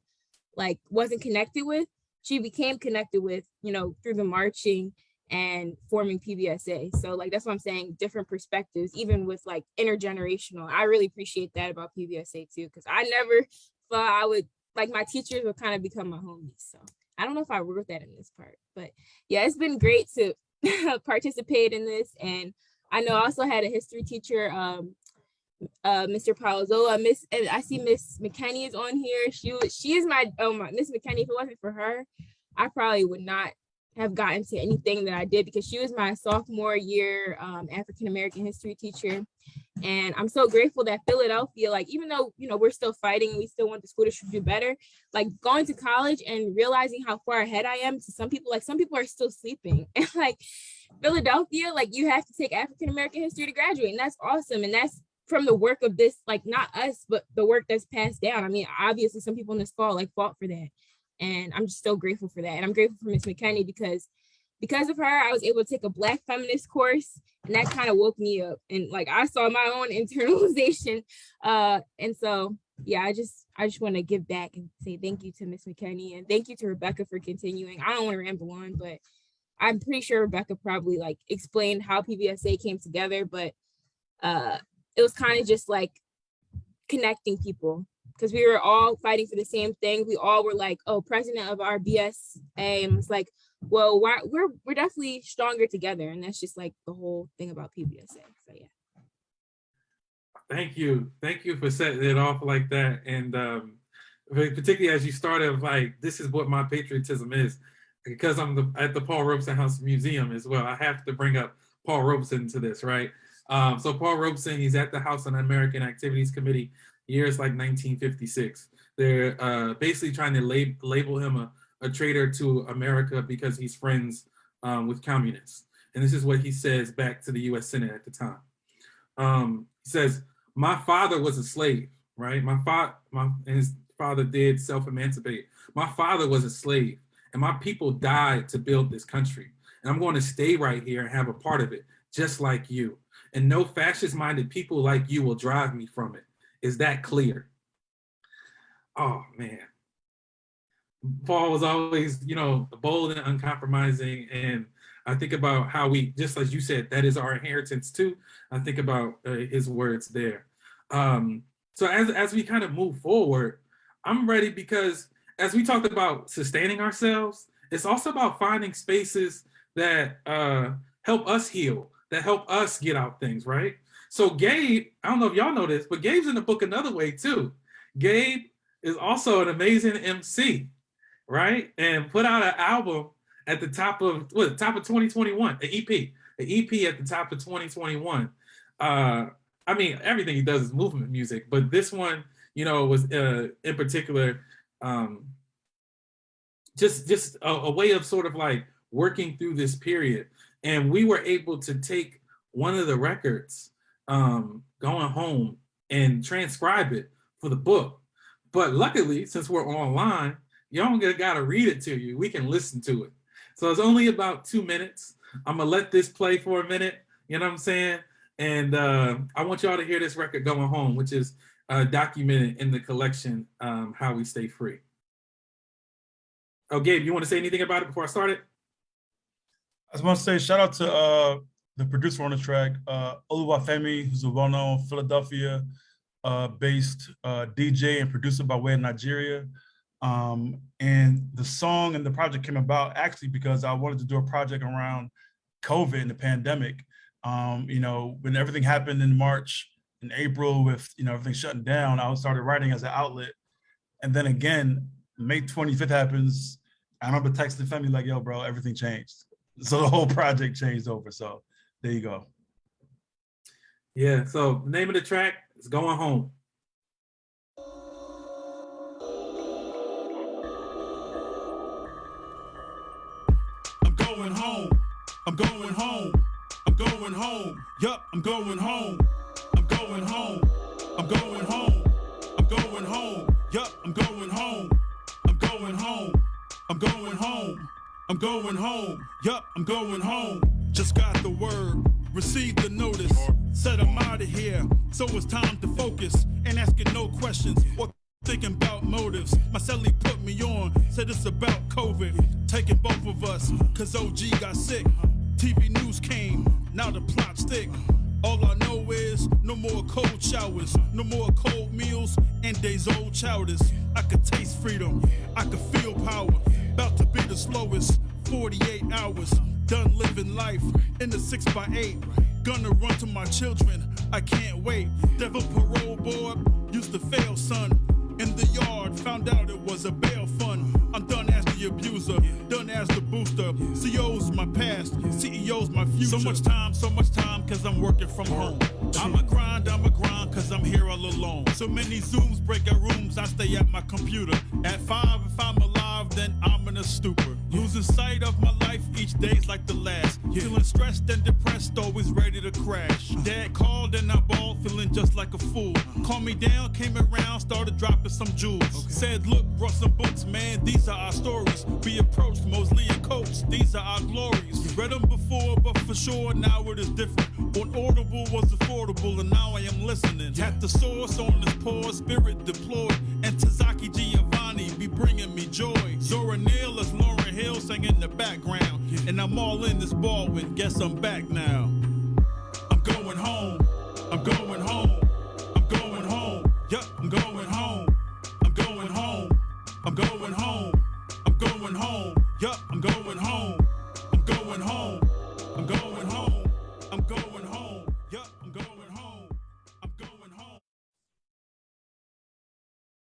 like wasn't connected with, she became connected with, through the marching and forming PBSA. So like that's what I'm saying, different perspectives, even with like intergenerational. I really appreciate that about PBSA too, because I never thought I would, like, my teachers would kind of become my homies. So I don't know if I wrote that in this part, but yeah, it's been great to participate in this. And I know I also had a history teacher, Mr. Palazola. And I see Miss McKinney is on here. She is my Miss McKinney. If it wasn't for her, I probably would not have gotten to anything that I did, because she was my sophomore year African-American history teacher. And I'm so grateful that Philadelphia, like, even though, we're still fighting, we still want the school district to do better, like going to college and realizing how far ahead I am to some people, like some people are still sleeping. And like Philadelphia, like you have to take African-American history to graduate. And that's awesome. And that's from the work of this, like not us, but the work that's passed down. I mean, obviously some people in this fall like fought for that. And I'm just so grateful for that. And I'm grateful for Miss McKinney, because of her, I was able to take a Black feminist course, and that kind of woke me up. And like, I saw my own internalization. And so, yeah, I just want to give back and say thank you to Miss McKinney, and thank you to Rebecca for continuing. I don't want to ramble on, but I'm pretty sure Rebecca probably like explained how PBSA came together, but it was kind of just like connecting people, because we were all fighting for the same thing. We all were like, oh, president of our BSA, and it's like, well, we're definitely stronger together, and that's just like the whole thing about PBSA. So yeah. Thank you for setting it off like that, and particularly as you started like, this is what my patriotism is, because I'm at the Paul Robeson House Museum as well. I have to bring up Paul Robeson to this, right? So Paul Robeson, he's at the House on-American Activities Committee, years like 1956. They're basically trying to label him a traitor to America because he's friends with communists. And this is what he says back to the US Senate at the time. He says, my father was a slave, right? His father did self-emancipate. My father was a slave, and my people died to build this country. And I'm going to stay right here and have a part of it, just like you. And no fascist-minded people like you will drive me from it. Is that clear? Oh, man. Paul was always, bold and uncompromising. And I think about how we, just as you said, that is our inheritance too. I think about his words there. So as we kind of move forward, I'm ready, because as we talked about sustaining ourselves, it's also about finding spaces that help us heal, that help us get out things, right? So Gabe, I don't know if y'all know this, but Gabe's in the book another way too. Gabe is also an amazing MC, right? And put out an album at the top of 2021, an EP at the top of 2021. I mean, everything he does is movement music, but this one, was in particular, just a way of sort of like working through this period. And we were able to take one of the records, Going Home, and transcribe it for the book. But luckily, since we're online, you don't gotta read it to you. We can listen to it. So it's only about 2 minutes. I'm gonna let this play for a minute, you know what I'm saying? And I want y'all to hear this record, Going Home, which is documented in the collection, How We Stay Free. Oh, Gabe, you wanna say anything about it before I start it? I just want to say shout out to the producer on the track, Oluwafemi, who's a well-known Philadelphia based DJ and producer by way of Nigeria. And the song and the project came about actually because I wanted to do a project around COVID and the pandemic. When everything happened in March and April with everything shutting down, I started writing as an outlet. And then again, May 25th happens. I remember texting Femi like, yo, bro, everything changed. So the whole project changed over. So there you go. Yeah, so the name of the track is Going Home. I'm going home. I'm going home. I'm going home. Yup, I'm going home. I'm going home. I'm going home. I'm going home. Yup, I'm going home. I'm going home. I'm going home. I'm going home. Yup, I'm going home. Just got the word. Received the notice. Said I'm out of here. So it's time to focus. Ain't asking no questions or thinking about motives. My cellie put me on. Said it's about COVID. Taking both of us. Cause OG got sick. TV news came. Now the plot's thick. All I know is no more cold showers, no more cold meals, and days old chowders. I could taste freedom, I could feel power. About to be the slowest 48 hours. Done living life in the 6x8. Gonna run to my children, I can't wait. Devil parole board used to fail, son. In the yard, found out it was a bail fund. I'm done as the abuser, done as the booster. CO's my past, CEO's my future. So much time, cause I'm working from home. I'm a grind, cause I'm here all alone. So many Zooms, breaking rooms, I stay at my computer. At 5, if I'm alive, then I'm in a stupor. Losing sight of my life, each day's like the last. Feeling stressed and depressed, always ready to crash. Dad called and I bawled, feeling just like a fool. Calmed me down, came around, started dropping some jewels. Said, look, brought some books, man, these are our stories. We approached Mosley and Coates, these are our glories. Read them before, but for sure, now it is different. On Audible was affordable, and now I am listening. Tap the source on this poor spirit deployed. And Tazaki Giovanni be bringing me joy. Zora Neale is Lauryn Hill singing in the background. And I'm all in this ball with, guess I'm back now. I'm going home. I'm going home. I'm going home. Yup, I'm going home. I'm going home. I'm going home. I'm going home. Yup, I'm going home. home. I'm going home. I'm going home. Yup, I'm going home. I'm going home.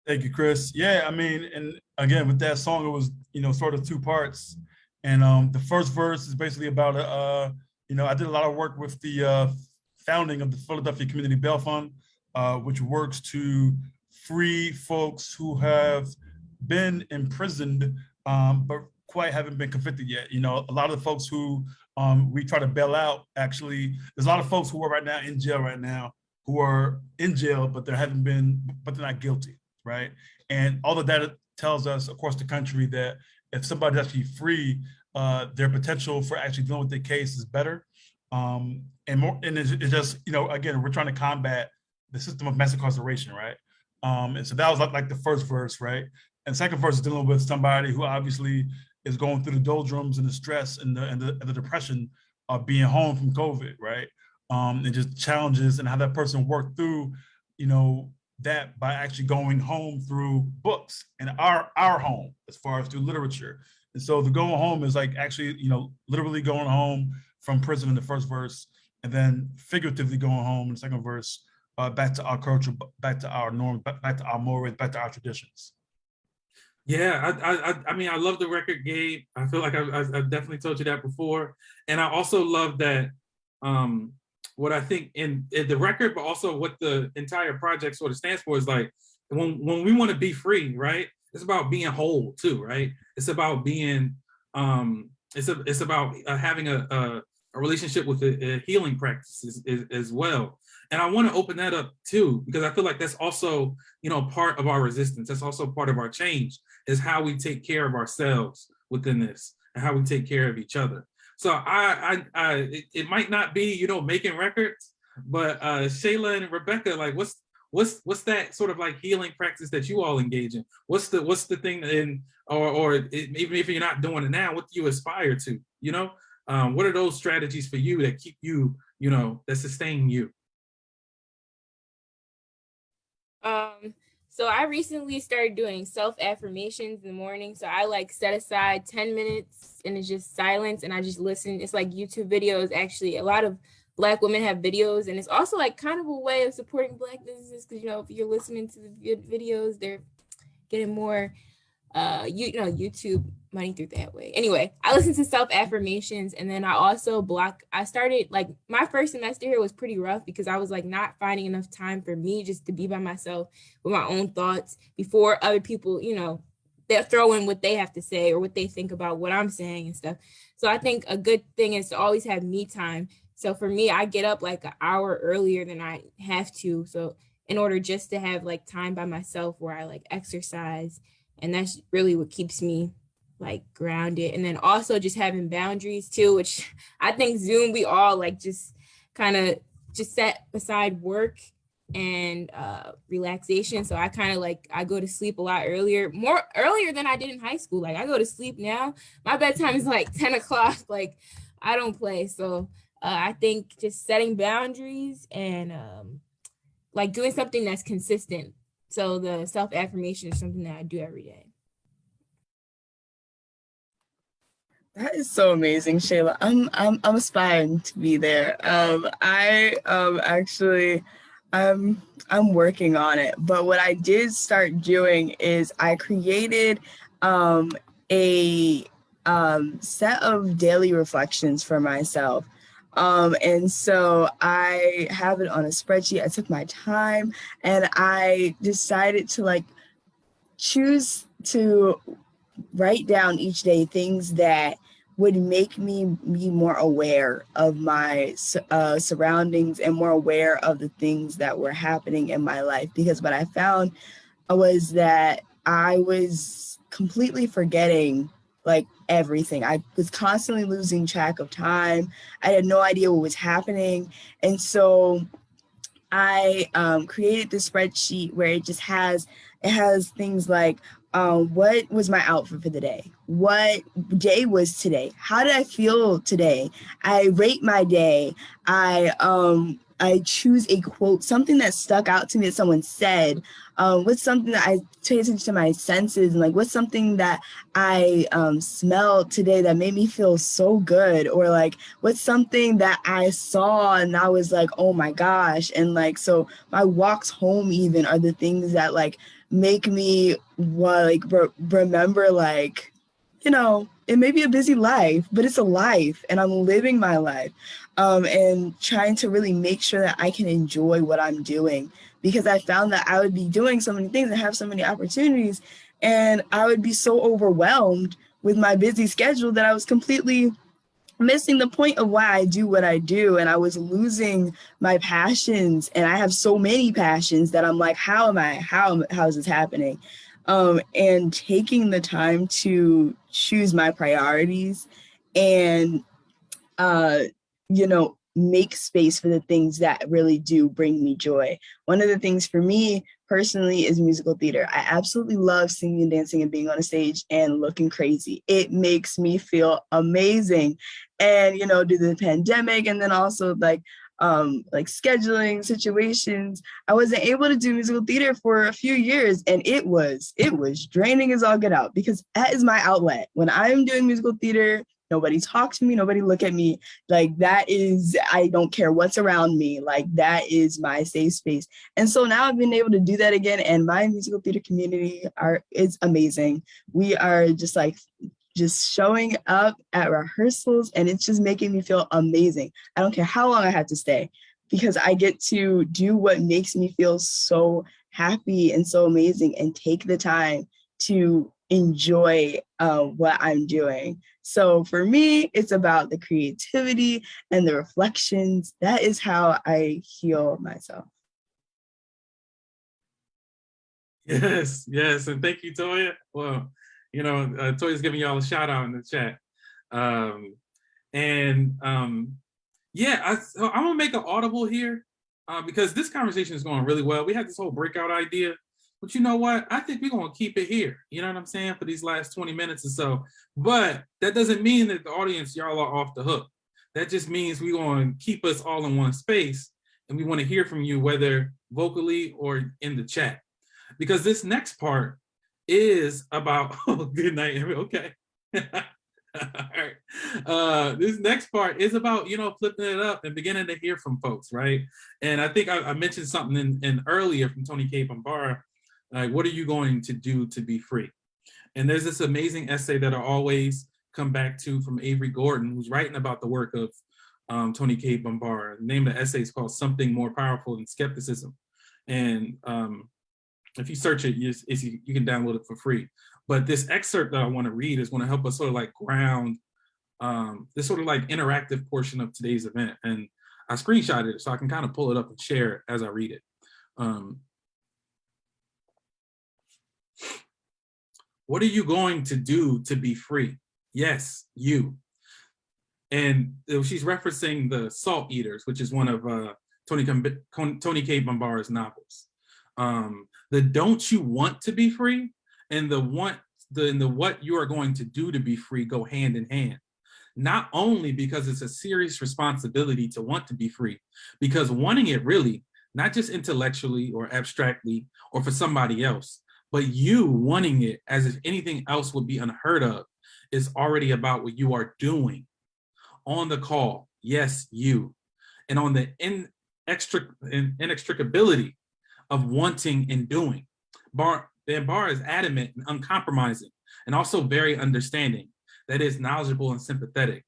Thank you, Chris. Yeah, I mean, and again, with that song, it was, sort of two parts. And the first verse is basically about, I did a lot of work with the founding of the Philadelphia Community Bail Fund, which works to free folks who have been imprisoned, but quite haven't been convicted yet. A lot of the folks who we try to bail out, actually, there's a lot of folks who are in jail right now, who are in jail, but they're not guilty, right? And all the data tells us across the country that if somebody's actually free, their potential for actually dealing with their case is better. And it's just, again, we're trying to combat the system of mass incarceration, right? And so that was like the first verse, right? And second verse is dealing with somebody who obviously is going through the doldrums and the stress and the depression of being home from COVID, right? And just challenges and how that person worked through, that by actually going home through books and our home, as far as through literature. And so the going home is like actually, literally going home from prison in the first verse, and then figuratively going home in the second verse, back to our culture, back to our norms, back to our mores, back to our traditions. Yeah, I mean, I love the record, Gabe. I feel like I've definitely told you that before. And I also love that what I think in the record, but also what the entire project sort of stands for is like, when we want to be free, right? It's about being whole too, right? It's about being, it's about having a relationship with a healing practices as well. And I want to open that up too, because I feel like that's also, part of our resistance. That's also part of our change, is how we take care of ourselves within this and how we take care of each other. So it might not be, making records, but Shayla and Rebecca, like what's that sort of like healing practice that you all engage in? What's the thing even if you're not doing it now, what do you aspire to? What are those strategies for you that keep you, that sustain you? So I recently started doing self-affirmations in the morning. So I like set aside 10 minutes and it's just silence and I just listen. It's like YouTube videos. Actually, a lot of Black women have videos, and it's also like kind of a way of supporting Black businesses, because if you're listening to the videos, they're getting more YouTube money through that way. Anyway, I listen to self-affirmations, and then I started, like, my first semester here was pretty rough because I was like not finding enough time for me just to be by myself with my own thoughts before other people, they're throwing what they have to say or what they think about what I'm saying and stuff. So I think a good thing is to always have me time. So for me, I get up like an hour earlier than I have to. So in order just to have like time by myself where I like exercise, and that's really what keeps me like grounded. And then also just having boundaries too, which I think Zoom, we all like just kind of just set aside work and relaxation. So I kind of like, I go to sleep a lot more earlier than I did in high school. Like I go to sleep now, my bedtime is like 10 o'clock. Like I don't play. So I think just setting boundaries and like doing something that's consistent. So the self-affirmation is something that I do every day. That is so amazing, Shayla. I'm aspiring to be there. I'm working on it. But what I did start doing is I created a set of daily reflections for myself. And so I have it on a spreadsheet. I took my time and I decided to like choose to write down each day things that would make me be more aware of my surroundings and more aware of the things that were happening in my life. Because what I found was that I was completely forgetting like everything. I was constantly losing track of time. I had no idea what was happening. And so I created this spreadsheet where it has things like, what was my outfit for the day? What day was today? How did I feel today? I rate my day. I I choose a quote, something that stuck out to me that someone said. What's something that I pay attention to my senses, and like what's something that I smelled today that made me feel so good, or like what's something that I saw and I was like, oh my gosh. And like, so my walks home even are the things that like make me remember, like, you know, it may be a busy life, but it's a life and I'm living my life, and trying to really make sure that I can enjoy what I'm doing, because I found that I would be doing so many things and have so many opportunities, and I would be so overwhelmed with my busy schedule that I was completely missing the point of why I do what I do. And I was losing my passions, and I have so many passions that I'm like, how is this happening? And taking the time to choose my priorities and, you know, make space for the things that really do bring me joy. One of the things for me personally is musical theater. I absolutely love singing and dancing and being on a stage and looking crazy. It makes me feel amazing. And, you know, due to the pandemic and then also like scheduling situations, I wasn't able to do musical theater for a few years, and it was draining as all get out, because that is my outlet. When I'm doing musical theater, nobody talk to me, nobody look at me. Like that is, I don't care what's around me. Like that is my safe space. And so now I've been able to do that again. And my musical theater community is amazing. We are just showing up at rehearsals, and it's just making me feel amazing. I don't care how long I have to stay, because I get to do what makes me feel so happy and so amazing, and take the time to enjoy what I'm doing. So for me, it's about the creativity and the reflections. That is how I heal myself. Yes, yes, and thank you, Toya. Well, you know, Toya's giving y'all a shout out in the chat. Yeah, so I'm gonna make an audible here, because this conversation is going really well. We had this whole breakout idea, but you know what? I think we're gonna keep it here. You know what I'm saying? For these last 20 minutes or so. But that doesn't mean that the audience, y'all are off the hook. That just means we're gonna keep us all in one space, and we want to hear from you, whether vocally or in the chat. Because this next part is about, oh, good night, okay. All right. This next part is about, you know, flipping it up and beginning to hear from folks, right? And I think I mentioned something in earlier from Tony K. Bombara, like, what are you going to do to be free? And there's this amazing essay that I always come back to from Avery Gordon, who's writing about the work of Tony K. Bombara. The name of the essay is called Something More Powerful Than Skepticism. And if you search it, you can download it for free. But this excerpt that I want to read is going to help us sort of like ground this sort of like interactive portion of today's event. And I screenshotted it so I can kind of pull it up and share it as I read it. What are you going to do to be free? Yes, you. And she's referencing The Salt Eaters, which is one of Tony K. Bombara's novels. The don't you want to be free and the what you are going to do to be free go hand in hand. Not only because it's a serious responsibility to want to be free, because wanting it really, not just intellectually or abstractly or for somebody else, but you wanting it as if anything else would be unheard of, is already about what you are doing. On the call, yes, you. And on the inextricability of wanting and doing. Bombara is adamant and uncompromising, and also very understanding, that is knowledgeable and sympathetic.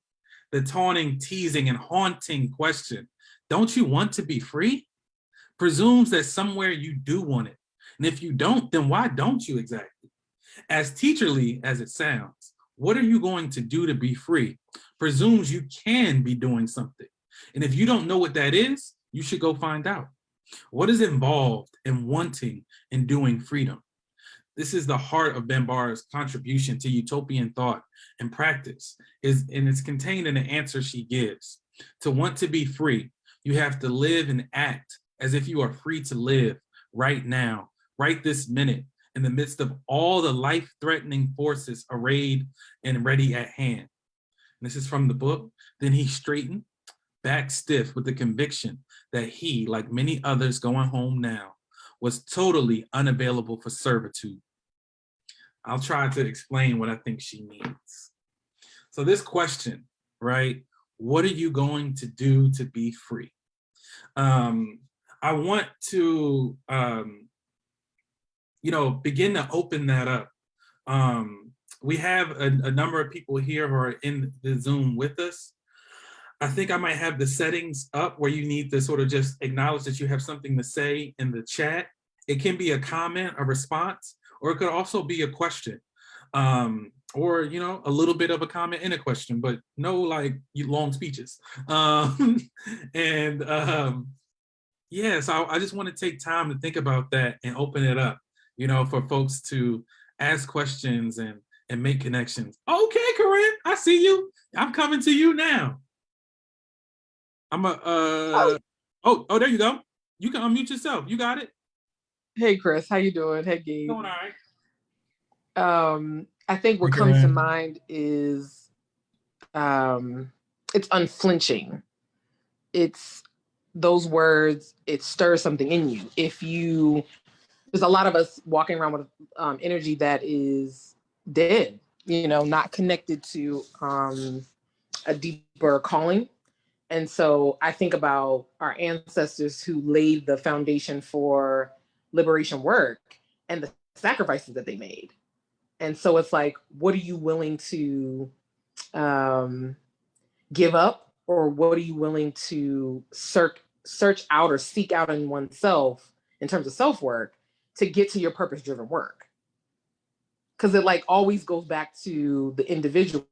The taunting, teasing, and haunting question, don't you want to be free? Presumes that somewhere you do want it. And if you don't, then why don't you exactly? As teacherly as it sounds, what are you going to do to be free? Presumes you can be doing something. And if you don't know what that is, you should go find out. What is involved in wanting and doing freedom? This is the heart of Bombara's contribution to utopian thought and practice, and it's contained in the answer she gives. To want to be free, you have to live and act as if you are free to live right now, right this minute, in the midst of all the life-threatening forces arrayed and ready at hand. And this is from the book. Then he straightened, back stiff with the conviction that he, like many others going home now, was totally unavailable for servitude. I'll try to explain what I think she means. So this question, right? What are you going to do to be free? I want to, begin to open that up. We have a number of people here who are in the Zoom with us. I think I might have the settings up where you need to sort of just acknowledge that you have something to say in the chat. It can be a comment, a response, or it could also be a question. Or, a little bit of a comment and a question, but no like long speeches. Yeah, so I just want to take time to think about that and open it up, for folks to ask questions and make connections. Okay, Corinne, I see you. I'm coming to you now. I'm oh, there you go. You can unmute yourself. You got it. Hey, Chris, how you doing? Hey, Gabe. Doing all right. I think what comes to mind is it's unflinching. It's those words, it stirs something in you. There's a lot of us walking around with energy that is dead, not connected to a deeper calling. And so I think about our ancestors who laid the foundation for liberation work and the sacrifices that they made. And so it's like, what are you willing to give up, or what are you willing to search out or seek out in oneself in terms of self-work to get to your purpose-driven work? Because it like always goes back to the individual,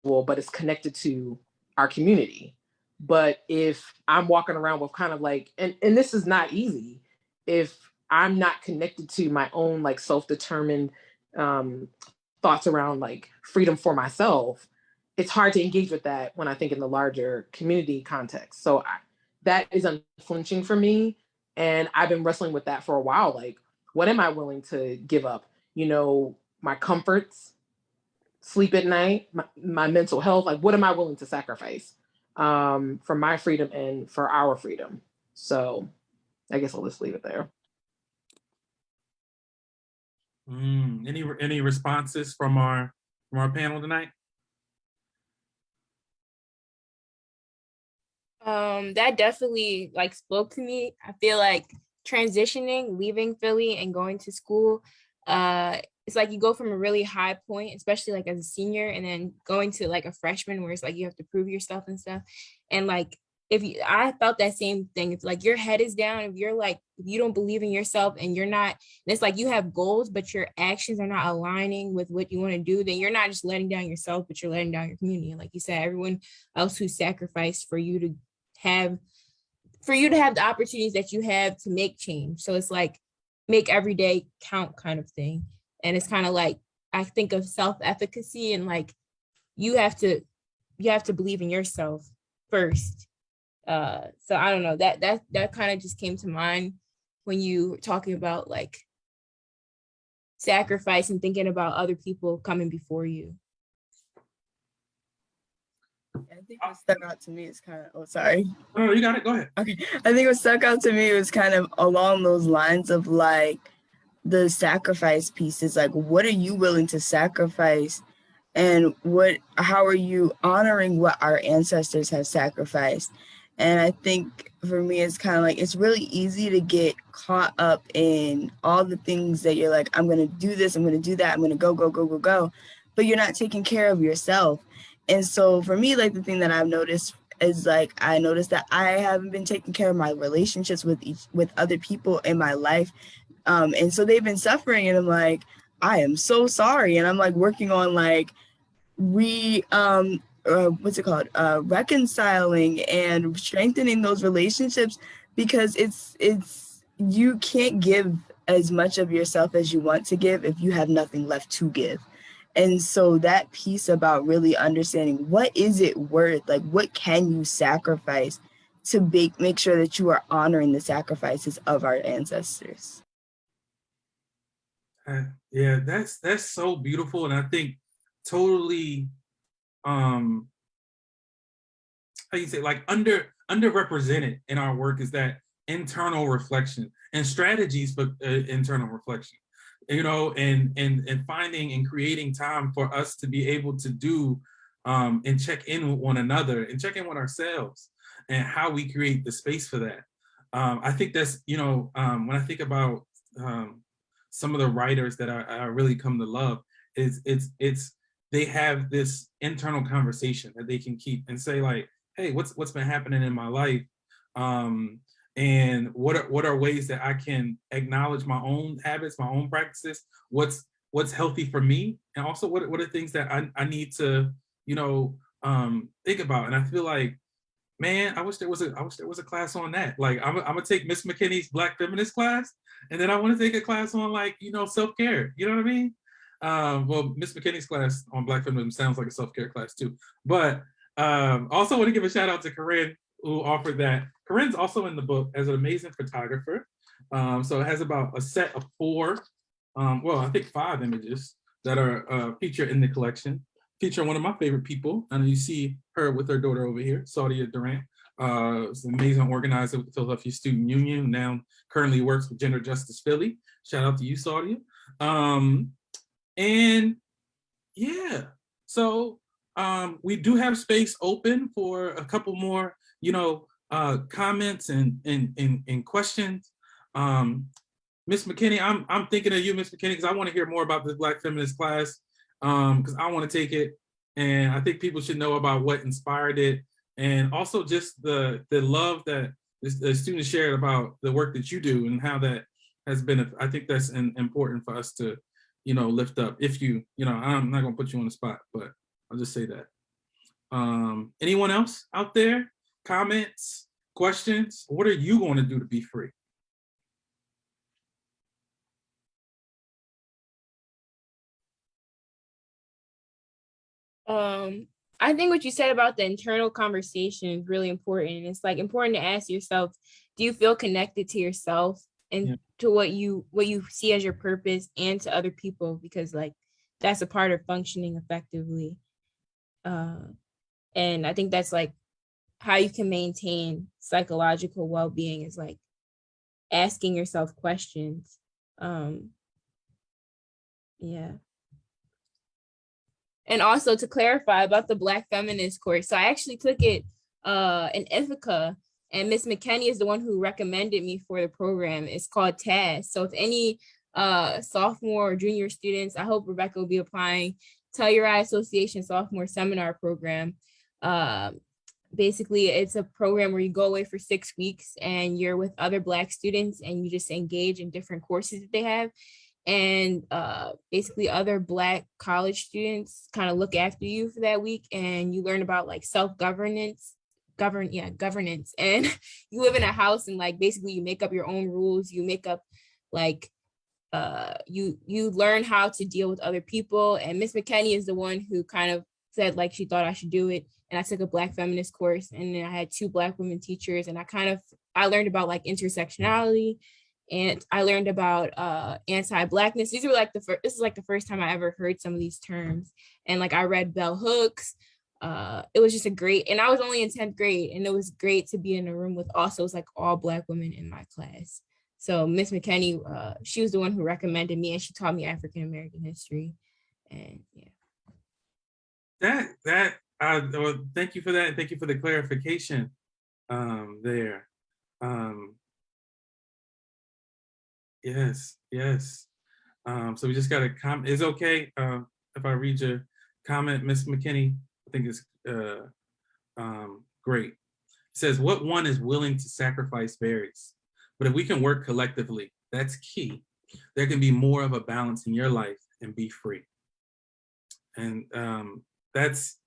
but it's connected to our community. But if I'm walking around with kind of like, and this is not easy, if I'm not connected to my own like self-determined thoughts around like freedom for myself, it's hard to engage with that when I think in the larger community context. So that is unflinching for me. And I've been wrestling with that for a while. Like, what am I willing to give up? My comforts, sleep at night, my mental health, like what am I willing to sacrifice for my freedom and for our freedom? So I guess I'll just leave it there. Any responses from our panel tonight? That definitely like spoke to me. I feel like transitioning, leaving Philly and going to school, it's like you go from a really high point, especially like as a senior, and then going to like a freshman where it's like you have to prove yourself and stuff. And like I felt that same thing. If like your head is down, if you don't believe in yourself and you're not, and it's like you have goals, but your actions are not aligning with what you want to do, then you're not just letting down yourself, but you're letting down your community. And like you said, everyone else who sacrificed for you to have the opportunities that you have to make change. So it's like make every day count kind of thing. And it's kind of like, I think of self-efficacy and like, you have to believe in yourself first. So I don't know, that kind of just came to mind when you were talking about like sacrifice and thinking about other people coming before you. I think what stuck out to me is kind of, oh, sorry. Oh, you got it, go ahead. Okay, I think what stuck out to me was kind of along those lines of like the sacrifice pieces, like what are you willing to sacrifice, and how are you honoring what our ancestors have sacrificed? And I think for me, it's kind of like, it's really easy to get caught up in all the things that you're like, I'm going to do this, I'm going to do that, I'm going to go, but you're not taking care of yourself. And so for me, like the thing that I've noticed is like, I noticed that I haven't been taking care of my relationships with other people in my life. And so they've been suffering, and I'm like, I am so sorry. And I'm like working on like reconciling and strengthening those relationships, because it's you can't give as much of yourself as you want to give if you have nothing left to give. And so that piece about really understanding what is it worth, like what can you sacrifice to make sure that you are honoring the sacrifices of our ancestors. Yeah, that's so beautiful, and I think totally how you say, like underrepresented in our work is that internal reflection and strategies for internal reflection, you know, and finding and creating time for us to be able to do and check in with one another and check in with ourselves and how we create the space for that. I think that's, you know, when I think about some of the writers that I really come to love, they have this internal conversation that they can keep and say like, hey, what's been happening in my life? And what are ways that I can acknowledge my own habits, my own practices, what's healthy for me, and also what are things that I need to, you know, think about. And I feel like, man, I wish there was a class on that. Like I'm gonna take Miss McKinney's Black Feminist class, and then I want to take a class on, like, you know, self-care. You know what I mean? Well, Miss McKinney's class on Black feminism sounds like a self-care class too. But also want to give a shout out to Corinne, who offered that. Corinne's also in the book as an amazing photographer. So it has about a set of 4, well, I think 5 images that are featured in the collection. Feature one of my favorite people, and you see her with her daughter over here, Saudia Durant. Is an amazing organizer with the Philadelphia Student Union, now currently works with Gender Justice Philly. Shout out to you, Saudia. And yeah, so we do have space open for a couple more, you know, comments and questions. Miss McKinney, I'm thinking of you, Miss McKinney, because I want to hear more about this Black feminist class, because I want to take it, and I think people should know about what inspired it, and also just the love that the students shared about the work that you do and how that has been. I think that's important for us to, you know, lift up. If you know, I'm not gonna put you on the spot, but I'll just say that. Anyone else out there? Comments, questions? What are you going to do to be free? I think what you said about the internal conversation is really important. It's like important to ask yourself, do you feel connected to yourself and to what you see as your purpose, and to other people? Because like that's a part of functioning effectively. And I think that's like how you can maintain psychological well-being, is like asking yourself questions. Yeah. And also to clarify about the Black feminist course. So I actually took it in Ithaca, and Miss McKinney is the one who recommended me for the program. It's called TAS. So if any sophomore or junior students, I hope Rebecca will be applying, Telluride Association Sophomore Seminar Program. Basically, it's a program where you go away for 6 weeks and you're with other Black students and you just engage in different courses that they have. And basically other Black college students kind of look after you for that week, and you learn about like self-governance, governance. And you live in a house, and like basically you make up your own rules. You make up like you learn how to deal with other people. And Miss McKinney is the one who kind of said like she thought I should do it. And I took a Black feminist course, and then I had 2 Black women teachers, and I learned about like intersectionality. And I learned about anti-Blackness. This is like the first time I ever heard some of these terms. And like I read Bell Hooks. It was just and I was only in 10th grade, and it was great to be in a room with also like all Black women in my class. So Miss McKinney, she was the one who recommended me, and she taught me African American history. And yeah. Well, thank you for that. And thank you for the clarification there. Yes. So we just got a comment. Is it okay if I read your comment, Miss McKinney? I think it's great. It says, what one is willing to sacrifice varies, but if we can work collectively, that's key. There can be more of a balance in your life and be free. And that's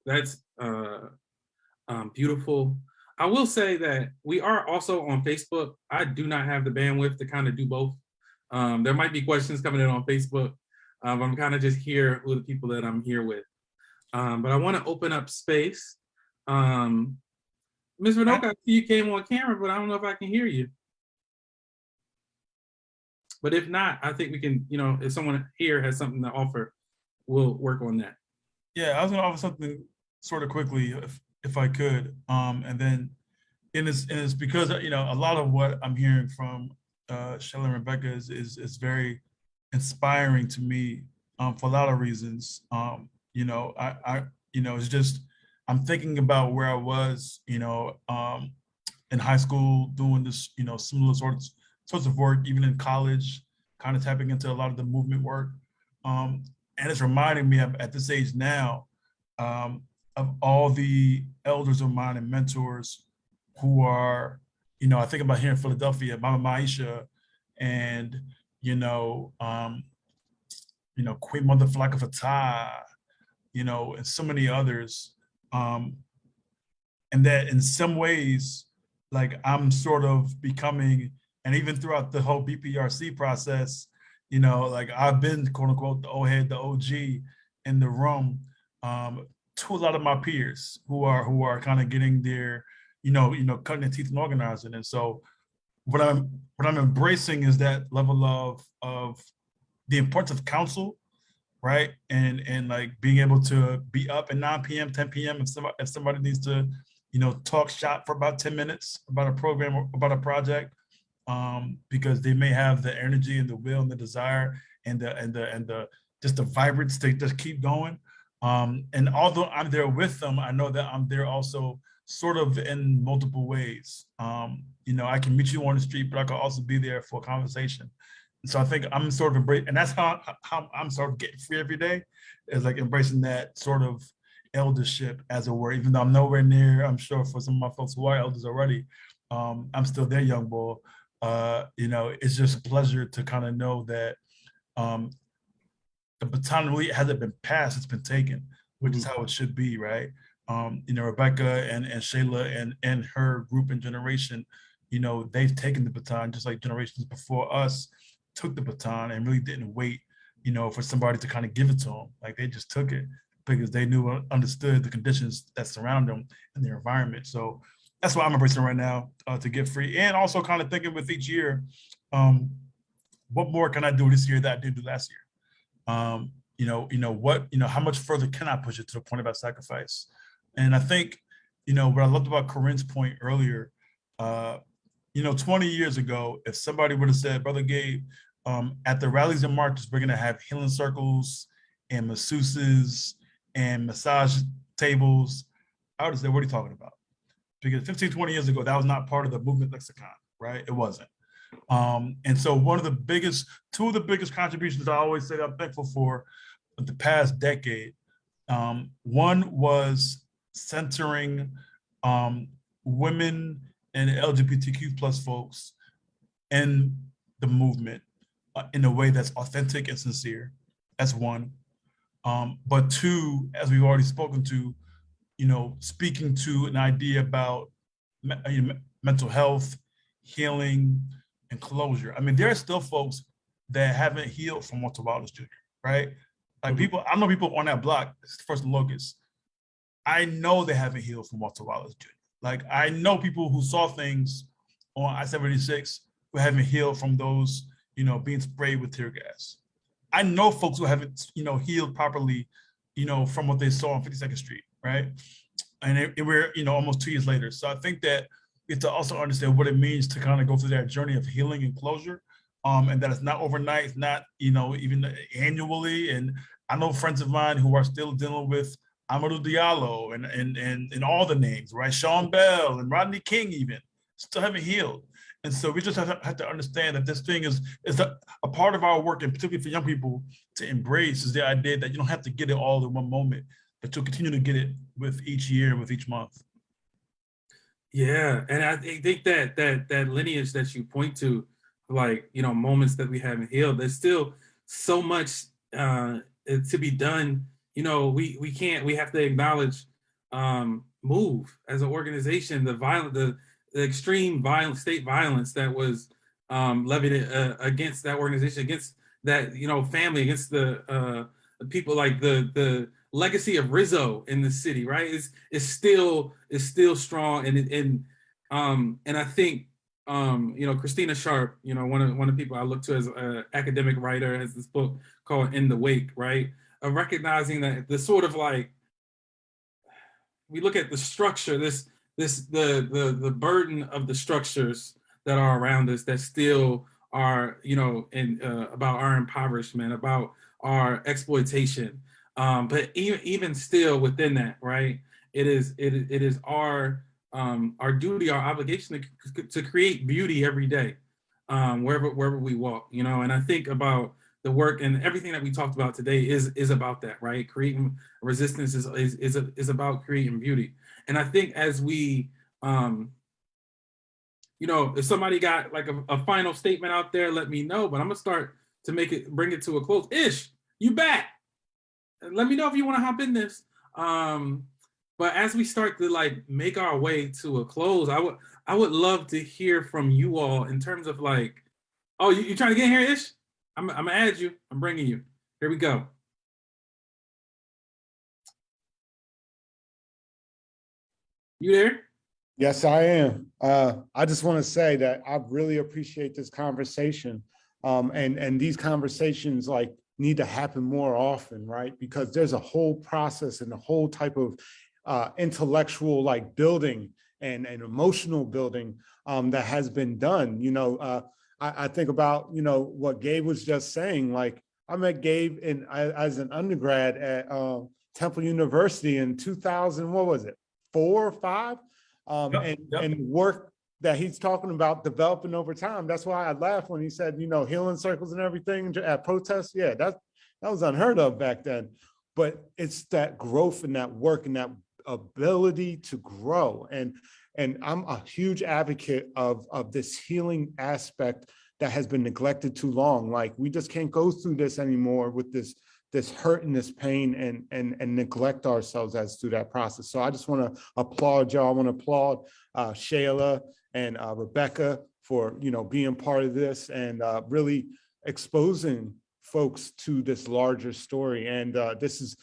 beautiful. I will say that we are also on Facebook. I do not have the bandwidth to kind of do both. There might be questions coming in on Facebook. I'm kind of just here with the people that I'm here with. But I want to open up space. Ms. Renoka, I see you came on camera, but I don't know if I can hear you. But if not, I think we can, you know, if someone here has something to offer, we'll work on that. Yeah, I was going to offer something sort of quickly. if I could. And then, and it's because, a lot of what I'm hearing from Shelley and Rebecca is very inspiring to me, for a lot of reasons. It's just, I'm thinking about where I was, in high school doing this, similar sorts of work, even in college, kind of tapping into a lot of the movement work. And it's reminding me at this age now, of all the elders of mine and mentors who are, I think about here in Philadelphia, Mama Maisha, and Queen Mother Flocka Fatah, and so many others. And that in some ways, like I'm sort of becoming, and even throughout the whole BPRC process, like I've been quote unquote the old head, the OG in the room, to a lot of my peers who are kind of getting their, cutting their teeth and organizing. And so what I'm embracing is that level of the importance of counsel, right? And like being able to be up at 9 p.m., 10 p.m. if somebody needs to, talk shop for about 10 minutes about a program or about a project, because they may have the energy and the will and the desire and the just the vibrance to just keep going. And although I'm there with them, I know that I'm there also sort of in multiple ways. I can meet you on the street, but I can also be there for a conversation. And so I think I'm sort of embracing, and that's how I'm sort of getting free every day, is like embracing that sort of eldership, as it were, even though I'm nowhere near, I'm sure for some of my folks who are elders already, I'm still their young boy. It's just a pleasure to kind of know that the baton really hasn't been passed, it's been taken, which is how it should be, right? Rebecca and Shayla and her group and generation, they've taken the baton just like generations before us took the baton and really didn't wait, for somebody to kind of give it to them. Like they just took it because they knew and understood the conditions that surround them and their environment. So that's what I'm embracing right now, to get free. And also kind of thinking with each year, what more can I do this year that I didn't do last year? How much further can I push it to the point about sacrifice? And I think, what I loved about Corinne's point earlier, 20 years ago, if somebody would have said, Brother Gabe, at the rallies and marches, we're gonna have healing circles and masseuses and massage tables, I would have said, what are you talking about? Because 15, 20 years ago, that was not part of the movement lexicon, right? It wasn't. And so two of the biggest contributions I always say I'm thankful for the past decade, one was centering women and LGBTQ plus folks in the movement in a way that's authentic and sincere. That's one. But two, as we've already spoken to, speaking to an idea about mental health, healing, and closure. I mean, there are still folks that haven't healed from Walter Wallace Jr., right? Like I know people on that block, First and Locust, I know they haven't healed from Walter Wallace Jr. Like I know people who saw things on I-76 who haven't healed from those, being sprayed with tear gas. I know folks who haven't, healed properly, from what they saw on 52nd Street, right? And we're, almost 2 years later. So I think that we have to also understand what it means to kind of go through that journey of healing and closure. And that it's not overnight, it's not, even annually. And I know friends of mine who are still dealing with Amadou Diallo and all the names, right? Sean Bell and Rodney King even still haven't healed. And so we just have to understand that this thing is a part of our work, and particularly for young people to embrace, is the idea that you don't have to get it all in one moment, but you'll continue to get it with each year, with each month. Yeah, and I think that lineage that you point to, like, moments that we haven't healed, there's still so much to be done. We have to acknowledge MOVE as an organization, the extreme violent state violence that was levied against that organization, against that family, against the people, like the legacy of Rizzo in the city, right? Is still strong, and I think Christina Sharp, one of the people I look to as an academic writer, has this book called In the Wake, right? Of recognizing that the sort of like, we look at the structure, the burden of the structures that are around us that still are, about our impoverishment, about our exploitation. But even still within that, right? It is our duty, our obligation to create beauty every day, wherever we walk, And I think about the work and everything that we talked about today is about that, right? Creating resistance is about creating beauty. And I think as we, if somebody got like a final statement out there, let me know. But I'm gonna start to bring it to a close. Ish, you back? Let me know if you want to hop in this. But as we start to like make our way to a close, I would love to hear from you all in terms of like, oh, you trying to get in here, Ish? I'm gonna add you. I'm bringing you. Here we go. You there? Yes, I am. I just want to say that I really appreciate this conversation. And these conversations like need to happen more often, right? Because there's a whole process and a whole type of intellectual like building and emotional building that has been done. I think about, what Gabe was just saying. Like I met Gabe as an undergrad at Temple University in 2000, what was it, 4 or 5? And work that he's talking about developing over time. That's why I laughed when he said, healing circles and everything at protests. Yeah, that was unheard of back then. But it's that growth and that work and that ability to grow. And I'm a huge advocate of this healing aspect that has been neglected too long. Like we just can't go through this anymore with this hurt and this pain and neglect ourselves as through that process. So I just want to applaud y'all. I want to applaud Shayla and Rebecca for, being part of this and really exposing folks to this larger story. And this is